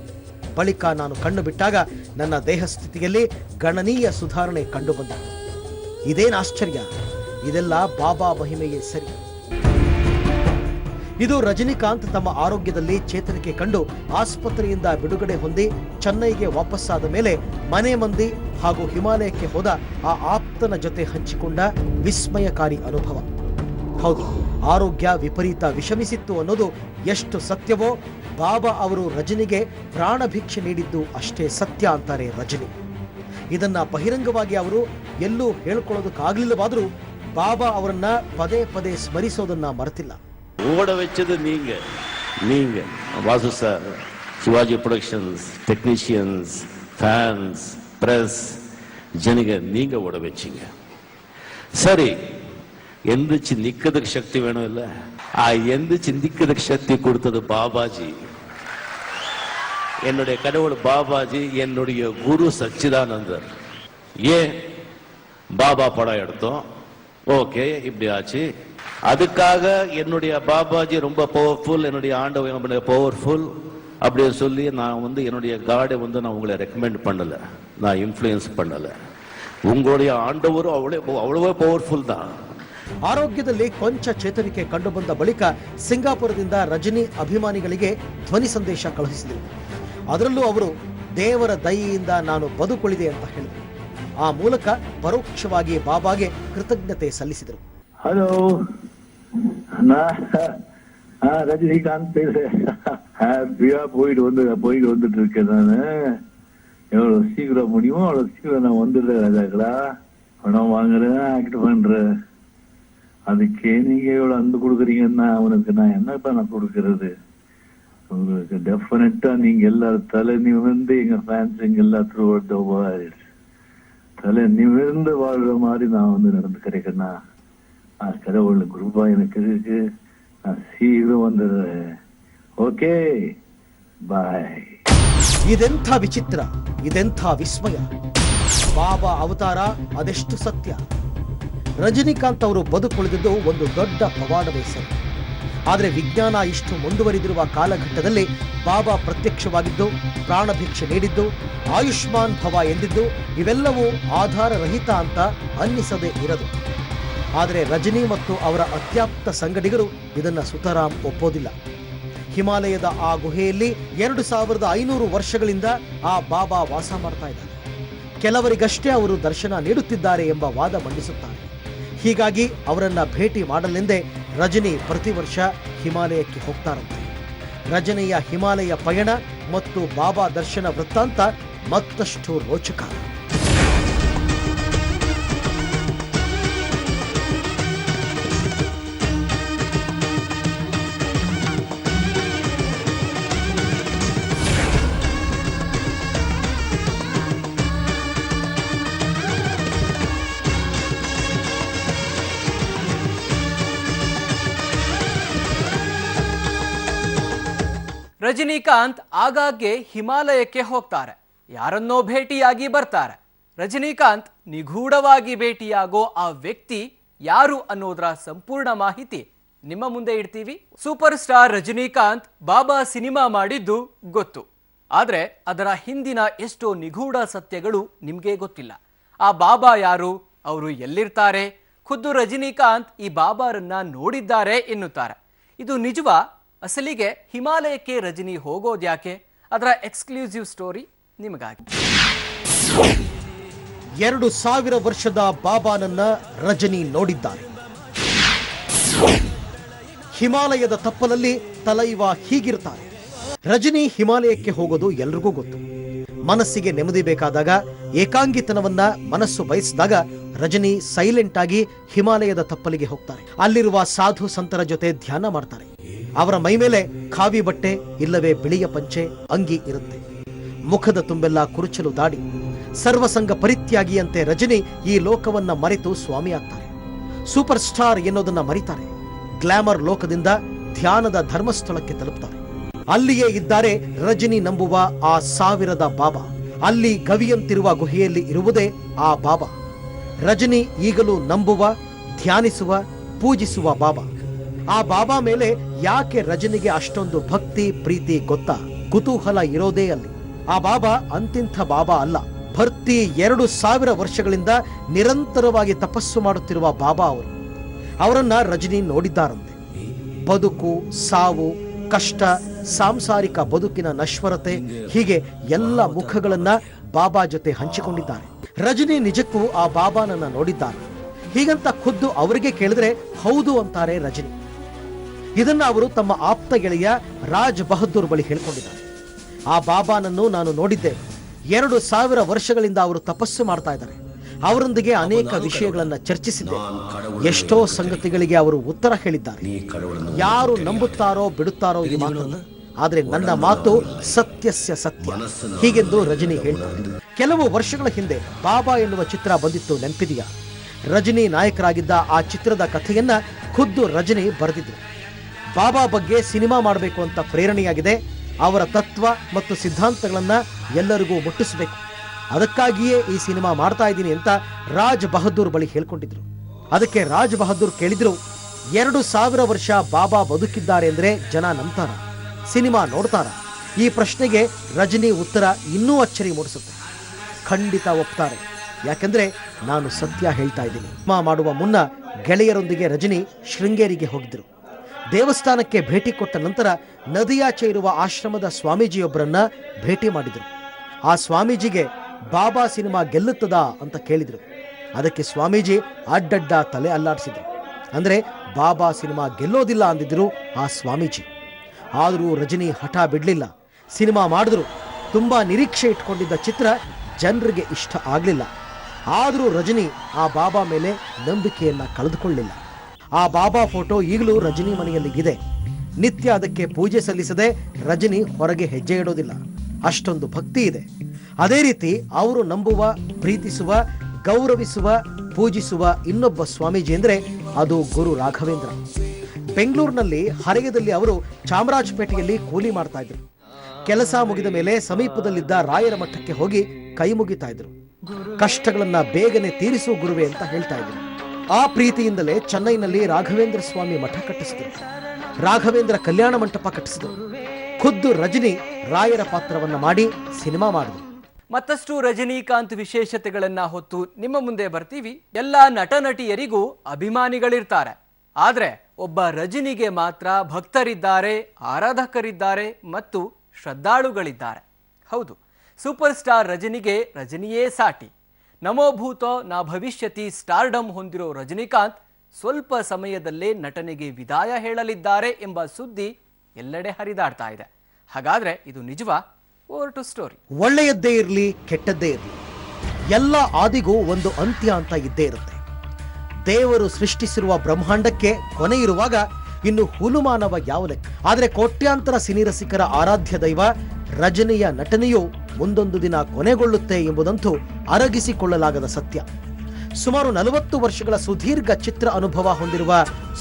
ಬಳಿಕ ನಾನು ಕಣ್ಣು ಬಿಟ್ಟಾಗ ನನ್ನ ದೇಹ ಸ್ಥಿತಿಯಲ್ಲಿ ಗಣನೀಯ ಸುಧಾರಣೆ ಕಂಡುಬಂದಿತ್ತು. ಇದೇನು ಆಶ್ಚರ್ಯ! ಇದೆಲ್ಲ ಬಾಬಾ ಮಹಿಮೆಯೇ ಸರಿ. ಇದು ರಜನಿಕಾಂತ್ ತಮ್ಮ ಆರೋಗ್ಯದಲ್ಲಿ ಚೇತರಿಕೆ ಕಂಡು ಆಸ್ಪತ್ರೆಯಿಂದ ಬಿಡುಗಡೆ ಹೊಂದಿ ಚೆನ್ನೈಗೆ ವಾಪಸ್ಸಾದ ಮೇಲೆ ಮನೆ ಮಂದಿ ಹಾಗೂ ಹಿಮಾಲಯಕ್ಕೆ ಹೋದ ಆ ಆಪ್ತನ ಜೊತೆ ಹಂಚಿಕೊಂಡ ವಿಸ್ಮಯಕಾರಿ ಅನುಭವ. ಹೌದು, ಆರೋಗ್ಯ ವಿಪರೀತ ವಿಷಮಿಸಿತ್ತು ಅನ್ನೋದು ಎಷ್ಟು ಸತ್ಯವೋ, ಬಾಬಾ ಅವರು ರಜನಿಗೆ ಪ್ರಾಣ ಭಿಕ್ಷೆ ನೀಡಿದ್ದು ಅಷ್ಟೇ ಸತ್ಯ ಅಂತಾರೆ ರಜನಿ. ಇದನ್ನ ಬಹಿರಂಗವಾಗಿ ಅವರು ಎಲ್ಲೂ ಹೇಳ್ಕೊಳ್ಳೋದಕ್ಕಾಗ್ಲಿಲ್ಲವಾದರೂ ಬಾಬಾ ಅವರನ್ನ ಪದೇ ಪದೇ ಸ್ಮರಿಸೋದನ್ನ ಮರೆತಿಲ್ಲ. ஓட வச்சது நீங்க Vasu sir, Sivaji productions, technicians, fans, press, ஜனங்க நீங்க ஓட வச்சீங்க. சரி, எந்திரிச்சு நிக்கிறதுக்கு சக்தி வேணும் இல்ல? எந்திரிச்சு நிக்கிறதுக்கு சக்தி கொடுத்தது பாபாஜி, என்னுடைய கடவுள் பாபாஜி, என்னுடைய குரு சச்சிதானந்தர். ஏன் பாபா படம் எடுத்தோம், ஓகே இப்படி ஆச்சு. அதுக்காக என்னுடைய பாபாஜி ரொம்ப பவர்ஃபுல், என்னுடைய ஆண்டவன் பவர்ஃபுல் அப்படின்னு சொல்லி நான் என்னுடைய காடை நான் உங்களை ரெக்கமெண்ட் பண்ணல, நான் இன்ஃப்ளூயன்ஸ் பண்ணல. உங்களுடைய ஆண்டவரும் அவ்வளவோ ಪವರ್ಫುಲ್ தான். ಆರೋಗ್ಯದಲ್ಲಿ ಕೊಂಚ ಚೇತರಿಕೆ ಕಂಡುಬಂದ ಬಳಿಕ ಸಿಂಗಾಪುರದಿಂದ ರಜನಿ ಅಭಿಮಾನಿಗಳಿಗೆ ಧ್ವನಿ ಸಂದೇಶ ಕಳುಹಿಸಿದರು. ಅದರಲ್ಲೂ ಅವರು ದೇವರ ದಯೆಯಿಂದ ನಾನು ಬದುಕುಳಿದೆ ಅಂತ ಹೇಳಿದರು. ಆ ಮೂಲಕ ಪರೋಕ್ಷವಾಗಿ ಬಾಬಾಗೆ ಕೃತಜ್ಞತೆ ಸಲ್ಲಿಸಿದರು. ஹலோ, நான் ரஜினிகாந்த் பேசுறேன். ஹாப்பியா போயிட்டு வந்துட்டு இருக்கேன். நானு எவ்வளவு சீக்கிரம் முடியுமோ அவ்வளவு சீக்கிரம் நான் வந்துடுறேன் ராஜாக்களா. பணம் வாங்குறேன், ஆக்ட் பண்றேன். அதுக்கே நீங்க எவ்வளவு அன்பு கொடுக்குறீங்கன்னா அவனுக்கு நான் என்னப்பா நான் கொடுக்கறது? உங்களுக்கு டெஃபினட்டா நீங்க எல்லாரும் தலை நிமிர்ந்து, எங்க ஃபேன்ஸ் எங்க எல்லா த்ரூ அவுட் த வேர்ல்ட் தலை நிமிர்ந்து வாழ்ற மாதிரி நான் நடந்து கிடைக்கணும். கடவுள் குருபா எனக்கு இருக்கு. நான் சீக்கிரம் வந்துடுறேன். Okay bye. ಇದೆಂಥ ವಿಚಿತ್ರ, ಇದೆಂಥ ವಿಸ್ಮಯ! ಬಾಬಾ ಅವತಾರ ಅದೆಷ್ಟು ಸತ್ಯ! ರಜನಿಕಾಂತ್ ಅವರು ಬದುಕುಳಿದಿದ್ದು ಒಂದು ದೊಡ್ಡ ಪವಾಡವೇ ಸರಿ. ಆದರೆ ವಿಜ್ಞಾನ ಇಷ್ಟು ಮುಂದುವರಿದಿರುವ ಕಾಲಘಟ್ಟದಲ್ಲಿ ಬಾಬಾ ಪ್ರತ್ಯಕ್ಷವಾಗಿದ್ದು, ಪ್ರಾಣಭಿಕ್ಷೆ ನೀಡಿದ್ದು, ಆಯುಷ್ಮಾನ್ ಭವ ಎಂದಿದ್ದು ಇವೆಲ್ಲವೂ ಆಧಾರರಹಿತ ಅಂತ ಅನ್ನಿಸದೇ ಇರದು. ಆದರೆ ರಜನಿ ಮತ್ತು ಅವರ ಅತ್ಯಾಪ್ತ ಸಂಗಡಿಗರು ಇದನ್ನ ಸುತರಾಂ ಒಪ್ಪೋದಿಲ್ಲ. ಹಿಮಾಲಯದ ಆ ಗುಹೆಯಲ್ಲಿ 2500 ವರ್ಷಗಳಿಂದ ಆ ಬಾಬಾ ವಾಸ ಮಾಡ್ತಾ ಇದ್ದಾರೆ. ಕೆಲವರಿಗಷ್ಟೇ ಅವರು ದರ್ಶನ ನೀಡುತ್ತಿದ್ದಾರೆ ಎಂಬ ವಾದ ಮಂಡಿಸುತ್ತಾರೆ. ಹೀಗಾಗಿ ಅವರನ್ನ ಭೇಟಿ ಮಾಡಲೆಂದೇ ರಜನಿ ಪ್ರತಿ ವರ್ಷ ಹಿಮಾಲಯಕ್ಕೆ ಹೋಗ್ತಾರಂತೆ. ರಜನಿಯ ಹಿಮಾಲಯ ಪಯಣ ಮತ್ತು ಬಾಬಾ ದರ್ಶನ ವೃತ್ತಾಂತ ಮತ್ತಷ್ಟು ರೋಚಕ. ರಜನಿಕಾಂತ್ ಆಗಾಗ್ಗೆ ಹಿಮಾಲಯಕ್ಕೆ ಹೋಗ್ತಾರೆ, ಯಾರನ್ನೋ ಭೇಟಿಯಾಗಿ ಬರ್ತಾರೆ. ರಜನಿಕಾಂತ್ ನಿಗೂಢವಾಗಿ ಭೇಟಿಯಾಗೋ ಆ ವ್ಯಕ್ತಿ ಯಾರು ಅನ್ನೋದರ ಸಂಪೂರ್ಣ ಮಾಹಿತಿ ನಿಮ್ಮ ಮುಂದೆ ಇಡ್ತೀವಿ. ಸೂಪರ್ ಸ್ಟಾರ್ ರಜನಿಕಾಂತ್ ಬಾಬಾ ಸಿನಿಮಾ ಮಾಡಿದ್ದು ಗೊತ್ತು, ಆದ್ರೆ ಅದರ ಹಿಂದಿನ ಎಷ್ಟೋ ನಿಗೂಢ ಸತ್ಯಗಳು ನಿಮ್ಗೆ ಗೊತ್ತಿಲ್ಲ. ಆ ಬಾಬಾ ಯಾರು, ಅವರು ಎಲ್ಲಿರ್ತಾರೆ, ಖುದ್ದು ರಜನಿಕಾಂತ್ ಈ ಬಾಬಾರನ್ನ ನೋಡಿದ್ದಾರೆ ಎನ್ನುತ್ತಾರೆ. ಇದು ನಿಜವಾ? ಅಸಲಿಗೆ ಹಿಮಾಲಯಕ್ಕೆ ರಜನಿ ಹೋಗೋದ್ಯಾಕೆ? ಅದರ ಎಕ್ಸ್ಕ್ಲೂಸಿವ್ ಸ್ಟೋರಿ ನಿಮಗಾಗಿ. 2000 ವರ್ಷದ ಬಾಬಾನನ್ನ ರಜನಿ ನೋಡಿದ್ದಾರೆ. ಹಿಮಾಲಯದ ತಪ್ಪಲಲ್ಲಿ ತಲೈವ ಹೀಗಿರ್ತಾರೆ. ರಜನಿ ಹಿಮಾಲಯಕ್ಕೆ ಹೋಗೋದು ಎಲ್ರಿಗೂ ಗೊತ್ತು. ಮನಸ್ಸಿಗೆ ನೆಮ್ಮದಿ ಬೇಕಾದಾಗ, ಏಕಾಂಗಿತನವನ್ನ ಮನಸ್ಸು ಬಯಸಿದಾಗ ರಜನಿ ಸೈಲೆಂಟ್ ಆಗಿ ಹಿಮಾಲಯದ ತಪ್ಪಲಿಗೆ ಹೋಗ್ತಾರೆ. ಅಲ್ಲಿರುವ ಸಾಧು ಸಂತರ ಜೊತೆ ಧ್ಯಾನ ಮಾಡ್ತಾರೆ. ಅವರ ಮೈ ಮೇಲೆ ಖಾವಿ ಬಟ್ಟೆ ಇಲ್ಲವೇ ಬಿಳಿಯ ಪಂಚೆ ಅಂಗಿ ಇರುತ್ತೆ. ಮುಖದ ತುಂಬೆಲ್ಲ ಕುರುಚಲು ದಾಡಿ. ಸರ್ವಸಂಗ ಪರಿತ್ಯಾಗಿಯಂತೆ ರಜನಿ ಈ ಲೋಕವನ್ನ ಮರೆತು ಸ್ವಾಮಿ ಆಗ್ತಾರೆ. ಸೂಪರ್ ಸ್ಟಾರ್ ಎನ್ನುವುದನ್ನ ಮರಿತಾರೆ. ಗ್ಲಾಮರ್ ಲೋಕದಿಂದ ಧ್ಯಾನದ ಧರ್ಮಸ್ಥಳಕ್ಕೆ ತಲುಪ್ತಾರೆ. ಅಲ್ಲಿಯೇ ಇದ್ದಾರೆ ರಜನಿ ನಂಬುವ ಆ ಸಾವಿರದ ಬಾಬಾ. ಅಲ್ಲಿ ಗವಿಯಂತಿರುವ ಗುಹೆಯಲ್ಲಿ ಇರುವುದೇ ಆ ಬಾಬಾ. ರಜನಿ ಈಗಲೂ ನಂಬುವ, ಧ್ಯಾನಿಸುವ, ಪೂಜಿಸುವ ಬಾಬಾ. ಆ ಬಾಬಾ ಮೇಲೆ ಯಾಕೆ ರಜನಿಗೆ ಅಷ್ಟೊಂದು ಭಕ್ತಿ ಪ್ರೀತಿ ಗೊತ್ತಾ? ಕುತೂಹಲ ಇರೋದೇ ಅಲ್ಲಿ. ಆ ಬಾಬಾ ಅಂತಿಂಥ ಬಾಬಾ ಅಲ್ಲ. ಭರ್ತಿ 2000 ವರ್ಷಗಳಿಂದ ನಿರಂತರವಾಗಿ ತಪಸ್ಸು ಮಾಡುತ್ತಿರುವ ಬಾಬಾ ಅವರು. ಅವರನ್ನ ರಜನಿ ನೋಡಿದ್ದಾರಂತೆ. ಬದುಕು, ಸಾವು, ಕಷ್ಟ, ಸಾಂಸಾರಿಕ ಬದುಕಿನ ನಶ್ವರತೆ, ಹೀಗೆ ಎಲ್ಲ ಮುಖಗಳನ್ನ ಬಾಬಾ ಜೊತೆ ಹಂಚಿಕೊಂಡಿದ್ದಾರೆ. ರಜನಿ ನಿಜಕ್ಕೂ ಆ ಬಾಬಾನನ್ನ ನೋಡಿದ್ದಾರೆ. ಹೀಗಂತ ಖುದ್ದು ಅವರಿಗೆ ಕೇಳಿದ್ರೆ ಹೌದು ಅಂತಾರೆ ರಜನಿ. ಇದನ್ನ ಅವರು ತಮ್ಮ ಆಪ್ತ ಗೆಳೆಯ ರಾಜ್ ಬಹದ್ದೂರ್ ಬಳಿ ಹೇಳ್ಕೊಂಡಿದ್ದಾರೆ. ಆ ಬಾಬಾನನ್ನು ನಾನು ನೋಡಿದ್ದೆ. 2000 ವರ್ಷಗಳಿಂದ ಅವರು ತಪಸ್ಸು ಮಾಡ್ತಾ ಇದ್ದಾರೆ. ಅವರೊಂದಿಗೆ ಅನೇಕ ವಿಷಯಗಳನ್ನ ಚರ್ಚಿಸಿದ್ದೆ. ಎಷ್ಟೋ ಸಂಗತಿಗಳಿಗೆ ಅವರು ಉತ್ತರ ಹೇಳಿದ್ದಾರೆ. ಯಾರು ನಂಬುತ್ತಾರೋ ಬಿಡುತ್ತಾರೋ ಈ ಮಾತನ್ನು, ಆದ್ರೆ ನನ್ನ ಮಾತು ಸತ್ಯಸ್ಯ ಸತ್ಯ, ಹೀಗೆಂದು ರಜನಿ ಹೇಳ್ತಾರೆ. ಕೆಲವು ವರ್ಷಗಳ ಹಿಂದೆ ಬಾಬಾ ಎನ್ನುವ ಚಿತ್ರ ಬಂದಿತ್ತು, ನೆನಪಿದೆಯಾ? ರಜನಿ ನಾಯಕರಾಗಿದ್ದ ಆ ಚಿತ್ರದ ಕಥೆಯನ್ನ ಖುದ್ದು ರಜನಿ ಬರೆದಿದ್ರು. ಬಾಬಾ ಬಗ್ಗೆ ಸಿನಿಮಾ ಮಾಡಬೇಕು ಅಂತ ಪ್ರೇರಣೆಯಾಗಿದೆ. ಅವರ ತತ್ವ ಮತ್ತು ಸಿದ್ಧಾಂತಗಳನ್ನ ಎಲ್ಲರಿಗೂ ಮುಟ್ಟಿಸಬೇಕು, ಅದಕ್ಕಾಗಿಯೇ ಈ ಸಿನಿಮಾ ಮಾಡ್ತಾ ಇದ್ದೀನಿ ಅಂತ ರಾಜ್ ಬಹದ್ದೂರ್ ಬಳಿ ಹೇಳ್ಕೊಂಡಿದ್ರು. ಅದಕ್ಕೆ ರಾಜ್ ಬಹದ್ದೂರ್ ಕೇಳಿದ್ರು, 2000 ವರ್ಷ ಬಾಬಾ ಬದುಕಿದ್ದಾರೆ ಅಂದ್ರೆ ಜನ ನಂಬ್ತಾರ, ಸಿನಿಮಾ ನೋಡ್ತಾರ? ಈ ಪ್ರಶ್ನೆಗೆ ರಜನಿ ಉತ್ತರ ಇನ್ನೂ ಅಚ್ಚರಿ ಮೂಡಿಸುತ್ತೆ. ಖಂಡಿತ ಒಪ್ತಾರೆ, ಯಾಕೆಂದ್ರೆ ನಾನು ಸತ್ಯ ಹೇಳ್ತಾ ಇದ್ದೀನಿ. ಸಿನಿಮಾ ಮಾಡುವ ಮುನ್ನ ಗೆಳೆಯರೊಂದಿಗೆ ರಜನಿ ಶೃಂಗೇರಿಗೆ ಹೋಗಿದ್ರು. ದೇವಸ್ಥಾನಕ್ಕೆ ಭೇಟಿ ಕೊಟ್ಟ ನಂತರ ನದಿಯಾಚೆ ಇರುವ ಆಶ್ರಮದ ಸ್ವಾಮೀಜಿಯೊಬ್ಬರನ್ನ ಭೇಟಿ ಮಾಡಿದ್ರು. ಆ ಸ್ವಾಮೀಜಿಗೆ ಬಾಬಾ ಸಿನಿಮಾ ಗೆಲ್ಲುತ್ತದಾ ಅಂತ ಕೇಳಿದ್ರು. ಅದಕ್ಕೆ ಸ್ವಾಮೀಜಿ ಅಡ್ಡಡ್ಡ ತಲೆ ಅಲ್ಲಾಡಿಸಿದ್ರು. ಅಂದ್ರೆ ಬಾಬಾ ಸಿನಿಮಾ ಗೆಲ್ಲೋದಿಲ್ಲ ಅಂದಿದ್ರು ಆ ಸ್ವಾಮೀಜಿ. ಆದರೂ ರಜನಿ ಹಠ ಬಿಡ್ಲಿಲ್ಲ, ಸಿನಿಮಾ ಮಾಡಿದ್ರು. ತುಂಬಾ ನಿರೀಕ್ಷೆ ಇಟ್ಕೊಂಡಿದ್ದ ಚಿತ್ರ ಜನರಿಗೆ ಇಷ್ಟ ಆಗ್ಲಿಲ್ಲ. ಆದರೂ ರಜನಿ ಆ ಬಾಬಾ ಮೇಲೆ ನಂಬಿಕೆಯನ್ನ ಕಳೆದುಕೊಳ್ಳಿಲ್ಲ. ಆ ಬಾಬಾ ಫೋಟೋ ಈಗಲೂ ರಜನಿ ಮನೆಯಲ್ಲಿ ಇದೆ. ನಿತ್ಯ ಅದಕ್ಕೆ ಪೂಜೆ ಸಲ್ಲಿಸದೆ ರಜನಿ ಹೊರಗೆ ಹೆಜ್ಜೆ ಇಡೋದಿಲ್ಲ, ಅಷ್ಟೊಂದು ಭಕ್ತಿ ಇದೆ. ಅದೇ ರೀತಿ ಅವರು ನಂಬುವ, ಪ್ರೀತಿಸುವ, ಗೌರವಿಸುವ, ಪೂಜಿಸುವ ಇನ್ನೊಬ್ಬ ಸ್ವಾಮೀಜಿ ಅಂದ್ರೆ ಅದು ಗುರು ರಾಘವೇಂದ್ರ. ಬೆಂಗಳೂರಿನಲ್ಲಿ ಹರೆಯದಲ್ಲಿ ಅವರು ಚಾಮರಾಜಪೇಟೆಯಲ್ಲಿ ಕೂಲಿ ಮಾಡ್ತಾ ಇದ್ರು. ಕೆಲಸ ಮುಗಿದ ಮೇಲೆ ಸಮೀಪದಲ್ಲಿದ್ದ ರಾಯರ ಮಠಕ್ಕೆ ಹೋಗಿ ಕೈ ಮುಗಿತಾ ಇದ್ರು. ಕಷ್ಟಗಳನ್ನ ಬೇಗನೆ ತೀರಿಸು ಗುರುವೆ ಅಂತ ಹೇಳ್ತಾ ಇದ್ರು. ಆ ಪ್ರೀತಿಯಿಂದಲೇ ಚೆನ್ನೈನಲ್ಲಿ ರಾಘವೇಂದ್ರ ಸ್ವಾಮಿ ಮಠ ಕಟ್ಟಿಸಿದರು. ರಾಘವೇಂದ್ರ ಕಲ್ಯಾಣ ಮಂಟಪ ಕಟ್ಟಿಸಿದರು. ಖುದ್ದು ರಜನಿ ರಾಯರ ಪಾತ್ರವನ್ನ ಮಾಡಿ ಸಿನಿಮಾ ಮಾಡಿದ್ರು. ಮತ್ತಷ್ಟು ರಜನಿಕಾಂತ್ ವಿಶೇಷತೆಗಳನ್ನ ಹೊತ್ತು ನಿಮ್ಮ ಮುಂದೆ ಬರ್ತೀವಿ. ಎಲ್ಲ ನಟ ನಟಿಯರಿಗೂ ಅಭಿಮಾನಿಗಳಿರ್ತಾರೆ, ಆದ್ರೆ ಒಬ್ಬ ರಜನಿಗೆ ಮಾತ್ರ ಭಕ್ತರಿದ್ದಾರೆ, ಆರಾಧಕರಿದ್ದಾರೆ ಮತ್ತು ಶ್ರದ್ಧಾಳುಗಳಿದ್ದಾರೆ. ಹೌದು, ಸೂಪರ್ ಸ್ಟಾರ್ ರಜನಿಗೆ ರಜನಿಯೇ ಸಾಟಿ. ನಮೋಭೂತೋ ನಾ ಭವಿಷ್ಯತಿ ಸ್ಟಾರ್ಡಮ್ ಹೊಂದಿರೋ ರಜನಿಕಾಂತ್ ಸ್ವಲ್ಪ ಸಮಯದಲ್ಲೇ ನಟನೆಗೆ ವಿದಾಯ ಹೇಳಲಿದ್ದಾರೆ ಎಂಬ ಸುದ್ದಿ ಎಲ್ಲೆಡೆ ಹರಿದಾಡ್ತಾ ಇದೆ. ಹಾಗಾದ್ರೆ ಇದು ನಿಜವಾ? Over to story. ಒಳ್ಳೆಯದ್ದೇ ಇರಲಿ ಕೆಟ್ಟದ್ದೇ ಇರಲಿ, ಎಲ್ಲ ಆದಿಗೂ ಒಂದು ಅಂತ್ಯ ಅಂತ ಇದ್ದೇ ಇರುತ್ತೆ. ದೇವರು ಸೃಷ್ಟಿಸಿರುವ ಬ್ರಹ್ಮಾಂಡಕ್ಕೆ ಕೊನೆ ಇರುವಾಗ ಇನ್ನು ಹುಲುಮಾನವ ಯಾವ ಲೆಕ್ಕ? ಆದರೆ ಕೋಟ್ಯಾಂತರ ಸಿನಿರಸಿಕರ ಆರಾಧ್ಯ ದೈವ ರಜನಿಯ ನಟನೆಯು ಮುಂದೊಂದು ದಿನ ಕೊನೆಗೊಳ್ಳುತ್ತೆ ಎಂಬುದಂತೂ ಅರಗಿಸಿಕೊಳ್ಳಲಾಗದ ಸತ್ಯ. ಸುಮಾರು 40 ವರ್ಷಗಳ ಸುದೀರ್ಘ ಚಿತ್ರ ಅನುಭವ ಹೊಂದಿರುವ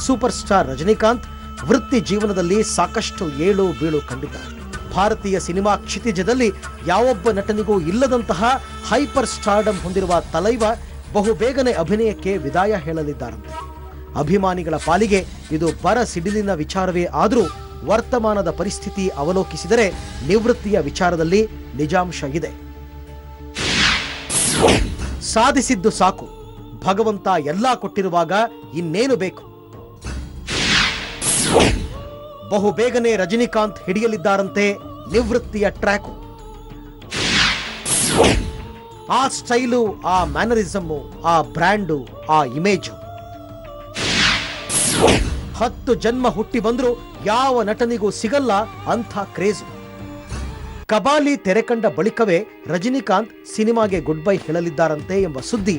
ಸೂಪರ್ ಸ್ಟಾರ್ ರಜನಿಕಾಂತ್ ವೃತ್ತಿ ಜೀವನದಲ್ಲಿ ಸಾಕಷ್ಟು ಏಳು ಬೀಳು ಕಂಡಿದ್ದಾರೆ. ಭಾರತೀಯ ಸಿನಿಮಾ ಕ್ಷಿತಿಜದಲ್ಲಿ ಯಾವೊಬ್ಬ ನಟನಿಗೂ ಇಲ್ಲದಂತಹ ಹೈಪರ್ ಸ್ಟಾರ್ಡಮ್ ಹೊಂದಿರುವ ತಲೈವ ಬಹುಬೇಗನೆ ಅಭಿನಯಕ್ಕೆ ವಿದಾಯ ಹೇಳಲಿದ್ದಾರಂತೆ. ಅಭಿಮಾನಿಗಳ ಪಾಲಿಗೆ ಇದು ಬರ ಸಿಡಿಲಿನ ವಿಚಾರವೇ ಆದರೂ ವರ್ತಮಾನದ ಪರಿಸ್ಥಿತಿ ಅವಲೋಕಿಸಿದರೆ ನಿವೃತ್ತಿಯ ವಿಚಾರದಲ್ಲಿ ನಿಜಾಂಶ ಇದೆ. ಸಾಧಿಸಿದ್ದು ಸಾಕು, ಭಗವಂತ ಎಲ್ಲಾ ಕೊಟ್ಟಿರುವಾಗ ಇನ್ನೇನು ಬೇಕು? ಬಹುಬೇಗನೆ ರಜನಿಕಾಂತ್ ಹಿಡಿಯಲಿದ್ದಾರಂತೆ ನಿವೃತ್ತಿಯ ಟ್ರ್ಯಾಕು. ಆ ಸ್ಟೈಲು, ಆ ಮ್ಯಾನರಿಸಮ್ಮು, ಆ ಬ್ರ್ಯಾಂಡು, ಆ ಇಮೇಜು. 10 ಜನ್ಮ ಹುಟ್ಟಿ ಬಂದ್ರೂ ಯಾವ ನಟನಿಗೂ ಸಿಗಲ್ಲ ಅಂಥ ಕ್ರೇಜ್. ಕಬಾಲಿ ತೆರೆ ಕಂಡ ಬಳಿಕವೇ ರಜನಿಕಾಂತ್ ಸಿನಿಮಾಗೆ ಗುಡ್ ಬೈ ಹೇಳಲಿದ್ದಾರಂತೆ ಎಂಬ ಸುದ್ದಿ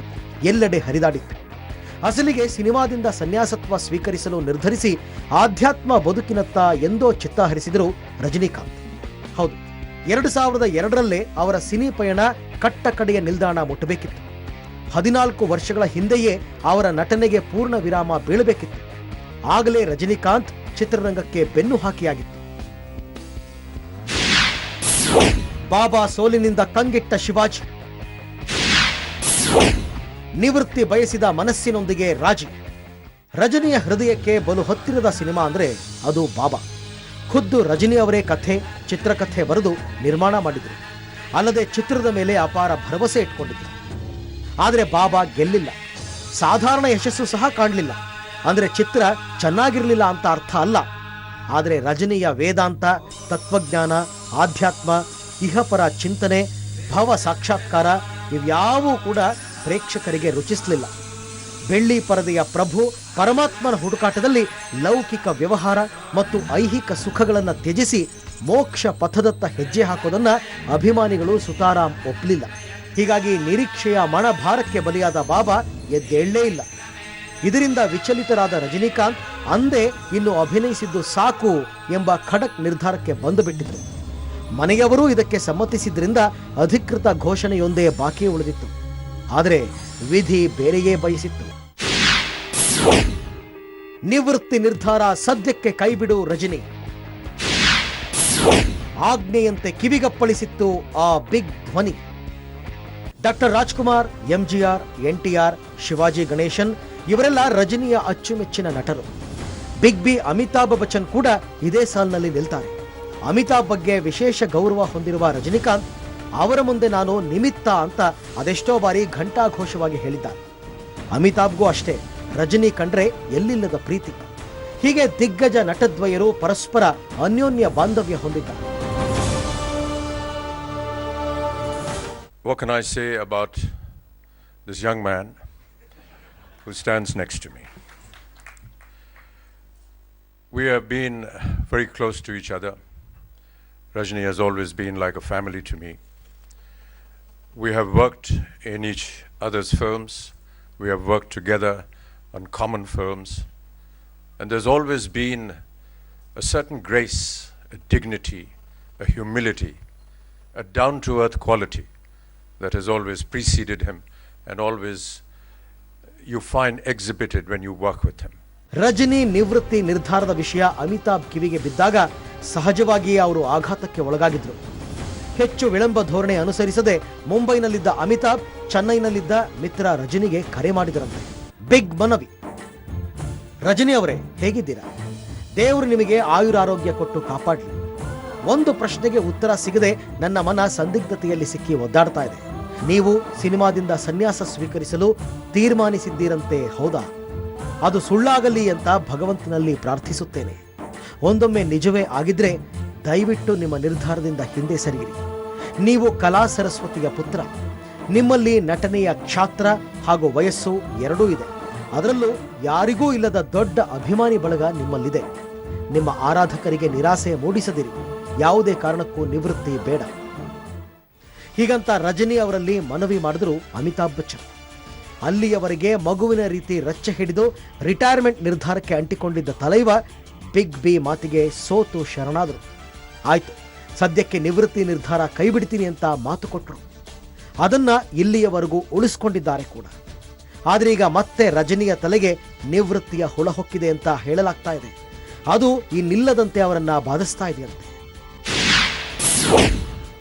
ಎಲ್ಲೆಡೆ ಹರಿದಾಡಿತ್ತು. ಅಸಲಿಗೆ ಸಿನಿಮಾದಿಂದ ಸನ್ಯಾಸತ್ವ ಸ್ವೀಕರಿಸಲು ನಿರ್ಧರಿಸಿ ಆಧ್ಯಾತ್ಮ ಬದುಕಿನತ್ತ ಎಂದೋ ಚಿತ್ತ ಹರಿಸಿದರು ರಜನಿಕಾಂತ್. ಹೌದು, 2002ರಲ್ಲೇ ಅವರ ಸಿನಿ ಪಯಣ ಕಟ್ಟ ಕಡೆಯ ನಿಲ್ದಾಣ ಮುಟ್ಟಬೇಕಿತ್ತು. 14 ವರ್ಷಗಳ ಹಿಂದೆಯೇ ಅವರ ನಟನೆಗೆ ಪೂರ್ಣ ವಿರಾಮ ಬೀಳಬೇಕಿತ್ತು. ಆಗಲೇ ರಜನಿಕಾಂತ್ ಚಿತ್ರರಂಗಕ್ಕೆ ಬೆನ್ನು ಹಾಕಿಯಾಗಿತ್ತು. ಬಾಬಾ ಸೋಲಿನಿಂದ ಕಂಗೆಟ್ಟ ಶಿವಾಜಿ, ನಿವೃತ್ತಿ ಬಯಸಿದ ಮನಸ್ಸಿನೊಂದಿಗೆ ರಾಜಿ. ರಜನಿಯ ಹೃದಯಕ್ಕೆ ಬಲು ಹತ್ತಿರದ ಸಿನಿಮಾ ಅಂದ್ರೆ ಅದು ಬಾಬಾ. ಖುದ್ದು ರಜನಿ ಅವರೇ ಕಥೆ, ಚಿತ್ರಕಥೆ ಬರೆದು ನಿರ್ಮಾಣ ಮಾಡಿದ್ರು. ಅಲ್ಲದೆ ಚಿತ್ರದ ಮೇಲೆ ಅಪಾರ ಭರವಸೆ ಇಟ್ಕೊಂಡಿದ್ರು. ಆದರೆ ಬಾಬಾ ಗೆಲ್ಲಿಲ್ಲ, ಸಾಧಾರಣ ಯಶಸ್ಸು ಸಹ ಕಾಣಲಿಲ್ಲ. ಅಂದ್ರೆ ಚಿತ್ರ ಚೆನ್ನಾಗಿರಲಿಲ್ಲ ಅಂತ ಅರ್ಥ ಅಲ್ಲ. ಆದರೆ ರಜನಿಯ ವೇದಾಂತ, ತತ್ವಜ್ಞಾನ, ಆಧ್ಯಾತ್ಮ, ಇಹಪರ ಚಿಂತನೆ, ಭವ ಸಾಕ್ಷಾತ್ಕಾರ ಇವ್ಯಾವೂ ಕೂಡ ಪ್ರೇಕ್ಷಕರಿಗೆ ರುಚಿಸಲಿಲ್ಲ. ಬೆಳ್ಳಿ ಪರದೆಯ ಪ್ರಭು ಪರಮಾತ್ಮನ ಹುಡುಕಾಟದಲ್ಲಿ ಲೌಕಿಕ ವ್ಯವಹಾರ ಮತ್ತು ಐಹಿಕ ಸುಖಗಳನ್ನು ತ್ಯಜಿಸಿ ಮೋಕ್ಷ ಪಥದತ್ತ ಹೆಜ್ಜೆ ಹಾಕೋದನ್ನ ಅಭಿಮಾನಿಗಳು ಸುತಾರಾಮ್ ಒಪ್ಪಲಿಲ್ಲ. ಹೀಗಾಗಿ ನಿರೀಕ್ಷೆಯ ಮಣಭಾರಕ್ಕೆ ಬಲಿಯಾದ ಬಾಬಾ ಎದ್ದೇಳಲೇ ಇಲ್ಲ. ಇದರಿಂದ ವಿಚಲಿತರಾದ ರಜನಿಕಾಂತ್ ಅಂದೇ ಇನ್ನು ಅಭಿನಯಿಸಿದ್ದು ಸಾಕು ಎಂಬ ಖಡಕ್ ನಿರ್ಧಾರಕ್ಕೆ ಬಂದು ಬಿಟ್ಟಿದ್ರು. ಮನೆಯವರೂ ಇದಕ್ಕೆ ಸಮ್ಮತಿಸಿದ್ರಿಂದ ಅಧಿಕೃತ ಘೋಷಣೆಯೊಂದೇ ಬಾಕಿ ಉಳಿದಿತ್ತು. ಆದರೆ ವಿಧಿ ಬೇರೆಯೇ ಬಯಸಿತ್ತು. ನಿವೃತ್ತಿ ನಿರ್ಧಾರ ಸದ್ಯಕ್ಕೆ ಕೈಬಿಡು ರಜನಿ. ಆಜ್ಞೆಯಂತೆ ಕಿವಿಗಪ್ಪಳಿಸಿತ್ತು ಆ ಬಿಗ್ ಧ್ವನಿ. Doctor Rajkumar, MGR, NTR, Shivaji Ganesan ಇವರೆಲ್ಲ ರಜನಿಯ ಅಚ್ಚುಮೆಚ್ಚಿನ ನಟರು. ಬಿಗ್ ಬಿ ಅಮಿತಾಬ್ ಬಚ್ಚನ್ ಕೂಡ ಇದೇ ಸಾಲಿನಲ್ಲಿ ನಿಲ್ತಾರೆ. ಅಮಿತಾಬ್ ಬಗ್ಗೆ ವಿಶೇಷ ಗೌರವ ಹೊಂದಿರುವ ರಜನಿಕಾಂತ್ ಅವರ ಮುಂದೆ ನಾನು ನಿಮಿತ್ತ ಅಂತ ಅದೆಷ್ಟೋ ಬಾರಿ ಘಂಟಾಘೋಷವಾಗಿ ಹೇಳಿದ್ದಾರೆ. ಅಮಿತಾಬ್ಗೂ ಅಷ್ಟೇ ರಜನಿ ಕಂಡ್ರೆ ಎಲ್ಲಿಲ್ಲದ ಪ್ರೀತಿ. ಹೀಗೆ ದಿಗ್ಗಜ ನಟದ್ವಯರು ಪರಸ್ಪರ ಅನ್ಯೋನ್ಯ ಬಾಂಧವ್ಯ ಹೊಂದಿದ್ದಾರೆ. What can I say about this young man who stands next to me? We have been very close to each other. Rajni has always been like a family to me. We have worked in each other's films. We have worked together on common films. And there's always been a certain grace, a dignity, a humility, a down-to-earth quality that has always preceded him and always you find exhibited when you work with him. Rajani ನಿವೃತ್ತಿ ನಿರ್ಧಾರದ ವಿಷಯ ಅಮಿತಾಬ್ ಕಿವಿಗೆ ಬಿದ್ದಾಗ ಸಹಜವಾಗಿಯೇ ಅವರು ಆಘಾತಕ್ಕೆ ಒಳಗಾಗಿದ್ರು. ಹೆಚ್ಚು ವಿಳಂಬ ಧೋರಣೆ ಅನುಸರಿಸದೆ ಮುಂಬೈನಲ್ಲಿದ್ದ ಅಮಿತಾಬ್ ಚೆನ್ನೈನಲ್ಲಿದ್ದ ಮಿತ್ರ ರಜನಿಗೆ ಕರೆ ಮಾಡಿದರಂತೆ. ಬಿಗ್ ಮನವಿ, ರಜನಿ ಅವರೇ ಹೇಗಿದ್ದೀರಾ? ದೇವರು ನಿಮಗೆ ಆಯುರಾರೋಗ್ಯ ಕೊಟ್ಟು ಕಾಪಾಡಲಿ. ಒಂದು ಪ್ರಶ್ನೆಗೆ ಉತ್ತರ ಸಿಗದೆ ನನ್ನ ಮನ ಸಂದಿಗ್ಧತೆಯಲ್ಲಿ ಸಿಕ್ಕಿ ಒದ್ದಾಡ್ತಾ ಇದೆ. ನೀವು ಸಿನಿಮಾದಿಂದ ಸನ್ಯಾಸ ಸ್ವೀಕರಿಸಲು ತೀರ್ಮಾನಿಸಿದ್ದೀರಂತೆ, ಹೌದಾ? ಅದು ಸುಳ್ಳಾಗಲಿ ಅಂತ ಭಗವಂತನಲ್ಲಿ ಪ್ರಾರ್ಥಿಸುತ್ತೇನೆ. ಒಂದೊಮ್ಮೆ ನಿಜವೇ ಆಗಿದ್ರೆ ದಯವಿಟ್ಟು ನಿಮ್ಮ ನಿರ್ಧಾರದಿಂದ ಹಿಂದೆ ಸರಿಯಿರಿ. ನೀವು ಕಲಾ ಸರಸ್ವತಿಯ ಪುತ್ರ. ನಿಮ್ಮಲ್ಲಿ ನಟನೆಯ ಕ್ಷಾತ್ರ ಹಾಗೂ ವಯಸ್ಸು ಎರಡೂ ಇದೆ. ಅದರಲ್ಲೂ ಯಾರಿಗೂ ಇಲ್ಲದ ದೊಡ್ಡ ಅಭಿಮಾನಿ ಬಳಗ ನಿಮ್ಮಲ್ಲಿದೆ. ನಿಮ್ಮ ಆರಾಧಕರಿಗೆ ನಿರಾಸೆ ಮೂಡಿಸದಿರಿ. ಯಾವುದೇ ಕಾರಣಕ್ಕೂ ನಿವೃತ್ತಿ ಬೇಡ. ಹೀಗಂತ ರಜನಿ ಅವರಲ್ಲಿ ಮನವಿ ಮಾಡಿದ್ರು ಅಮಿತಾಬ್ ಬಚ್ಚನ್. ಅಲ್ಲಿಯವರೆಗೆ ಮಗುವಿನ ರೀತಿ ರಚ್ಚೆ ಹಿಡಿದು ರಿಟೈರ್ಮೆಂಟ್ ನಿರ್ಧಾರಕ್ಕೆ ಅಂಟಿಕೊಂಡಿದ್ದ ತಲೈವ ಬಿಗ್ ಬಿ ಮಾತಿಗೆ ಸೋತು ಶರಣಾದರು. ಆಯ್ತು, ಸದ್ಯಕ್ಕೆ ನಿವೃತ್ತಿ ನಿರ್ಧಾರ ಕೈಬಿಡ್ತೀನಿ ಅಂತ ಮಾತು ಕೊಟ್ಟರು. ಅದನ್ನ ಇಲ್ಲಿಯವರೆಗೂ ಉಳಿಸ್ಕೊಂಡಿದ್ದಾರೆ ಕೂಡ. ಆದರೆ ಈಗ ಮತ್ತೆ ರಜನಿಯ ತಲೆಗೆ ನಿವೃತ್ತಿಯ ಹುಳ ಹೊಕ್ಕಿದೆ ಅಂತ ಹೇಳಲಾಗ್ತಾ ಇದೆ. ಅದು ಇನ್ನಿಲ್ಲದಂತೆ ಅವರನ್ನ ಬಾಧಿಸ್ತಾ ಇದೆಯಂತೆ.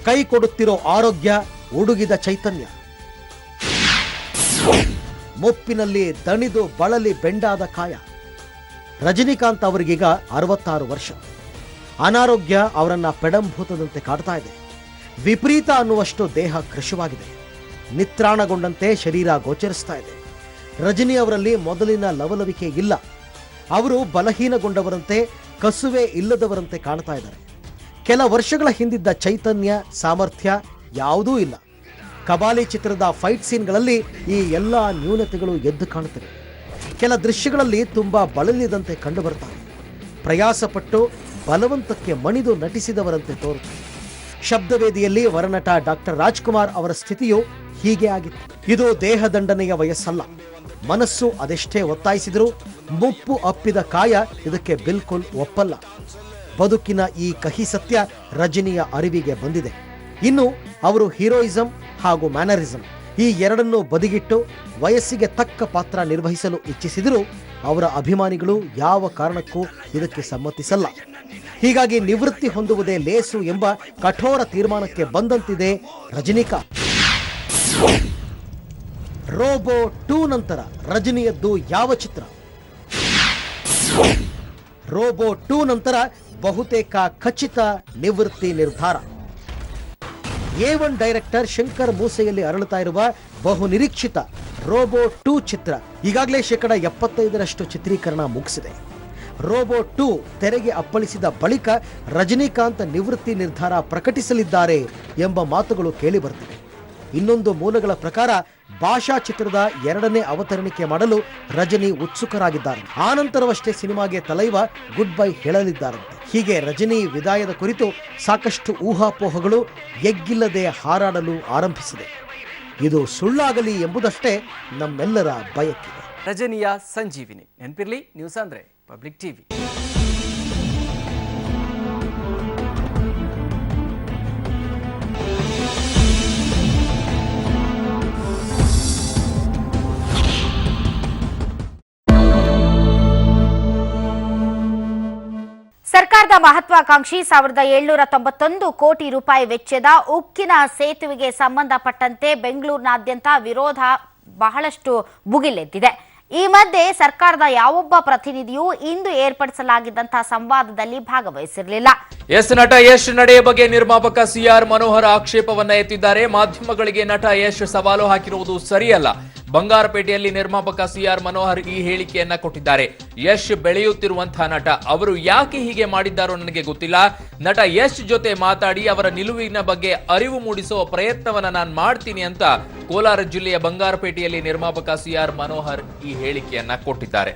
ಕೈ ಕೊಡುತ್ತಿರೋ ಆರೋಗ್ಯ, ಉಡುಗಿದ ಚೈತನ್ಯ, ಮುಪ್ಪಿನಲ್ಲಿ ದಣಿದು ಬಳಲಿ ಬೆಂಡಾದ ಕಾಯ. ರಜನಿಕಾಂತ್ ಅವರಿಗೀಗ 66 ವರ್ಷ. ಅನಾರೋಗ್ಯ ಅವರನ್ನ ಪೆಡಂಭೂತದಂತೆ ಕಾಡ್ತಾ ಇದೆ. ವಿಪರೀತ ಅನ್ನುವಷ್ಟು ದೇಹ ಕೃಶವಾಗಿದೆ. ನಿತ್ರಾಣಗೊಂಡಂತೆ ಶರೀರ ಗೋಚರಿಸ್ತಾ ಇದೆ. ರಜನಿ ಅವರಲ್ಲಿ ಮೊದಲಿನ ಲವಲವಿಕೆ ಇಲ್ಲ. ಅವರು ಬಲಹೀನಗೊಂಡವರಂತೆ, ಕಸುವೆ ಇಲ್ಲದವರಂತೆ ಕಾಣ್ತಾ ಇದ್ದಾರೆ. ಕೆಲ ವರ್ಷಗಳ ಹಿಂದಿದ್ದ ಚೈತನ್ಯ, ಸಾಮರ್ಥ್ಯ ಯಾವುದೂ ಇಲ್ಲ. ಕಬಾಲಿ ಚಿತ್ರದ ಫೈಟ್ ಸೀನ್ಗಳಲ್ಲಿ ಈ ಎಲ್ಲ ನ್ಯೂನತೆಗಳು ಎದ್ದು ಕಾಣುತ್ತವೆ. ಕೆಲ ದೃಶ್ಯಗಳಲ್ಲಿ ತುಂಬಾ ಬಳಲಿದಂತೆ ಕಂಡು ಬರ್ತಾರೆ. ಪ್ರಯಾಸಪಟ್ಟು ಬಲವಂತಕ್ಕೆ ಮಣಿದು ನಟಿಸಿದವರಂತೆ ತೋರುತ್ತದೆ. ಶಬ್ದವೇದಿಯಲ್ಲಿ ವರನಟ ಡಾಕ್ಟರ್ ರಾಜ್ಕುಮಾರ್ ಅವರ ಸ್ಥಿತಿಯು ಹೀಗೆ ಆಗಿತ್ತು. ಇದು ದೇಹದಂಡನೆಯ ವಯಸ್ಸಲ್ಲ. ಮನಸ್ಸು ಅದೆಷ್ಟೇ ಒತ್ತಾಯಿಸಿದರೂ ಮುಪ್ಪು ಅಪ್ಪಿದ ಕಾಯ ಇದಕ್ಕೆ ಬಿಲ್ಕುಲ್ ಒಪ್ಪಲ್ಲ. ಬದುಕಿನ ಈ ಕಹಿ ಸತ್ಯ ರಜನಿಯ ಅರಿವಿಗೆ ಬಂದಿದೆ. ಇನ್ನು ಅವರು ಹೀರೋಯಿಸಂ ಹಾಗೂ ಮ್ಯಾನರಿಸಂ ಈ ಎರಡನ್ನೂ ಬದಿಗಿಟ್ಟು ವಯಸ್ಸಿಗೆ ತಕ್ಕ ಪಾತ್ರ ನಿರ್ವಹಿಸಲು ಇಚ್ಛಿಸಿದರೂ ಅವರ ಅಭಿಮಾನಿಗಳು ಯಾವ ಕಾರಣಕ್ಕೂ ಇದಕ್ಕೆ ಸಮ್ಮತಿಸಲ್ಲ. ಹೀಗಾಗಿ ನಿವೃತ್ತಿ ಹೊಂದುವುದೇ ಲೇಸು ಎಂಬ ಕಠೋರ ತೀರ್ಮಾನಕ್ಕೆ ಬಂದಂತಿದೆ ರಜನಿಕಾಂತ್. ರೋಬೋ 2 ನಂತರ ರಜನಿಯದ್ದು ಯಾವ ಚಿತ್ರ? ರೋಬೋ 2 ನಂತರ ಬಹುತೇಕ ಖಚಿತ ನಿವೃತ್ತಿ ನಿರ್ಧಾರ. A1 ಡೈರೆಕ್ಟರ್ ಶಂಕರ್ ಮೂಸೆಯಲ್ಲಿ ಅರಳುತ್ತಾ ಇರುವ ಬಹು ನಿರೀಕ್ಷಿತ ರೋಬೋ 2 ಚಿತ್ರ ಈಗಾಗಲೇ 75% ಚಿತ್ರೀಕರಣ ಮುಗಿಸಿದೆ. ರೋಬೋ 2 ತೆರೆಗೆ ಅಪ್ಪಳಿಸಿದ ಬಳಿಕ ರಜನಿಕಾಂತ್ ನಿವೃತ್ತಿ ನಿರ್ಧಾರ ಪ್ರಕಟಿಸಲಿದ್ದಾರೆ ಎಂಬ ಮಾತುಗಳು ಕೇಳಿ ಬರ್ತಿವೆ. ಇನ್ನೊಂದು ಮೂಲಗಳ ಪ್ರಕಾರ ಭಾಷಾ ಚಿತ್ರದ 2ನೇ ಅವತರಣಿಕೆ ಮಾಡಲು ರಜನಿ ಉತ್ಸುಕರಾಗಿದ್ದಾರೆ. ಆನಂತರವಷ್ಟೇ ಸಿನಿಮಾಗೆ ತಲೈವ ಗುಡ್ ಬೈ ಹೇಳಲಿದ್ದಾರಂತೆ. ಹೀಗೆ ರಜನಿ ವಿದಾಯದ ಕುರಿತು ಸಾಕಷ್ಟು ಊಹಾಪೋಹಗಳು ಎಗ್ಗಿಲ್ಲದೆ ಹಾರಾಡಲು ಆರಂಭಿಸಿದೆ. ಇದು ಸುಳ್ಳಾಗಲಿ ಎಂಬುದಷ್ಟೇ ನಮ್ಮೆಲ್ಲರ ಬಯಕೆ. ರಜನಿಯ ಸಂಜೀವಿನಿ. ನೆನಪಿರ್ಲಿ, ನ್ಯೂಸ್ ಅಂದ್ರೆ ಪಬ್ಲಿಕ್ ಟಿವಿ. ಸರ್ಕಾರದ ಮಹತ್ವಾಕಾಂಕ್ಷಿ 1791 ಕೋಟಿ ರೂಪಾಯಿ ವೆಚ್ಚದ ಉಕ್ಕಿನ ಸೇತುವೆಗೆ ಸಂಬಂಧಪಟ್ಟಂತೆ ಬೆಂಗಳೂರಿನಾದ್ಯಂತ ವಿರೋಧ ಬಹಳಷ್ಟು ಭುಗಿಲೆದ್ದಿದೆ. ಈ ಮಧ್ಯೆ ಸರ್ಕಾರದ ಯಾವೊಬ್ಬ ಪ್ರತಿನಿಧಿಯೂ ಇಂದು ಏರ್ಪಡಿಸಲಾಗಿದ್ದಂತಹ ಸಂವಾದದಲ್ಲಿ ಭಾಗವಹಿಸಿರಲಿಲ್ಲ. ನಟ ಯಶ್ ನಡೆಯ ಬಗ್ಗೆ ನಿರ್ಮಾಪಕ ಸಿಆರ್ ಮನೋಹರ್ ಆಕ್ಷೇಪವನ್ನ ಎತ್ತಿದ್ದಾರೆ. ಮಾಧ್ಯಮಗಳಿಗೆ ನಟ ಯಶ್ ಸವಾಲು ಹಾಕಿರುವುದು ಸರಿಯಲ್ಲ. ಬಂಗಾರಪೇಟೆಯಲ್ಲಿ ನಿರ್ಮಾಪಕ ಸಿಆರ್ ಮನೋಹರ್ ಈ ಹೇಳಿಕೆಯನ್ನ ಕೊಟ್ಟಿದ್ದಾರೆ. ಯಶ್ ಬೆಳೆಯುತ್ತಿರುವಂತಹ ನಟ, ಅವರು ಯಾಕೆ ಹೀಗೆ ಮಾಡಿದ್ದಾರೋ ನನಗೆ ಗೊತ್ತಿಲ್ಲ. ನಟ ಯಶ್ ಜೊತೆ ಮಾತಾಡಿ ಅವರ ನಿಲುವಿನ ಬಗ್ಗೆ ಅರಿವು ಮೂಡಿಸುವ ಪ್ರಯತ್ನವನ್ನ ನಾನು ಮಾಡ್ತೀನಿ ಅಂತ ಕೋಲಾರ ಜಿಲ್ಲೆಯ ಬಂಗಾರಪೇಟೆಯಲ್ಲಿ ನಿರ್ಮಾಪಕ ಸಿಆರ್ ಮನೋಹರ್ ಈ ಹೇಳಿಕೆಯನ್ನ ಕೊಟ್ಟಿದ್ದಾರೆ.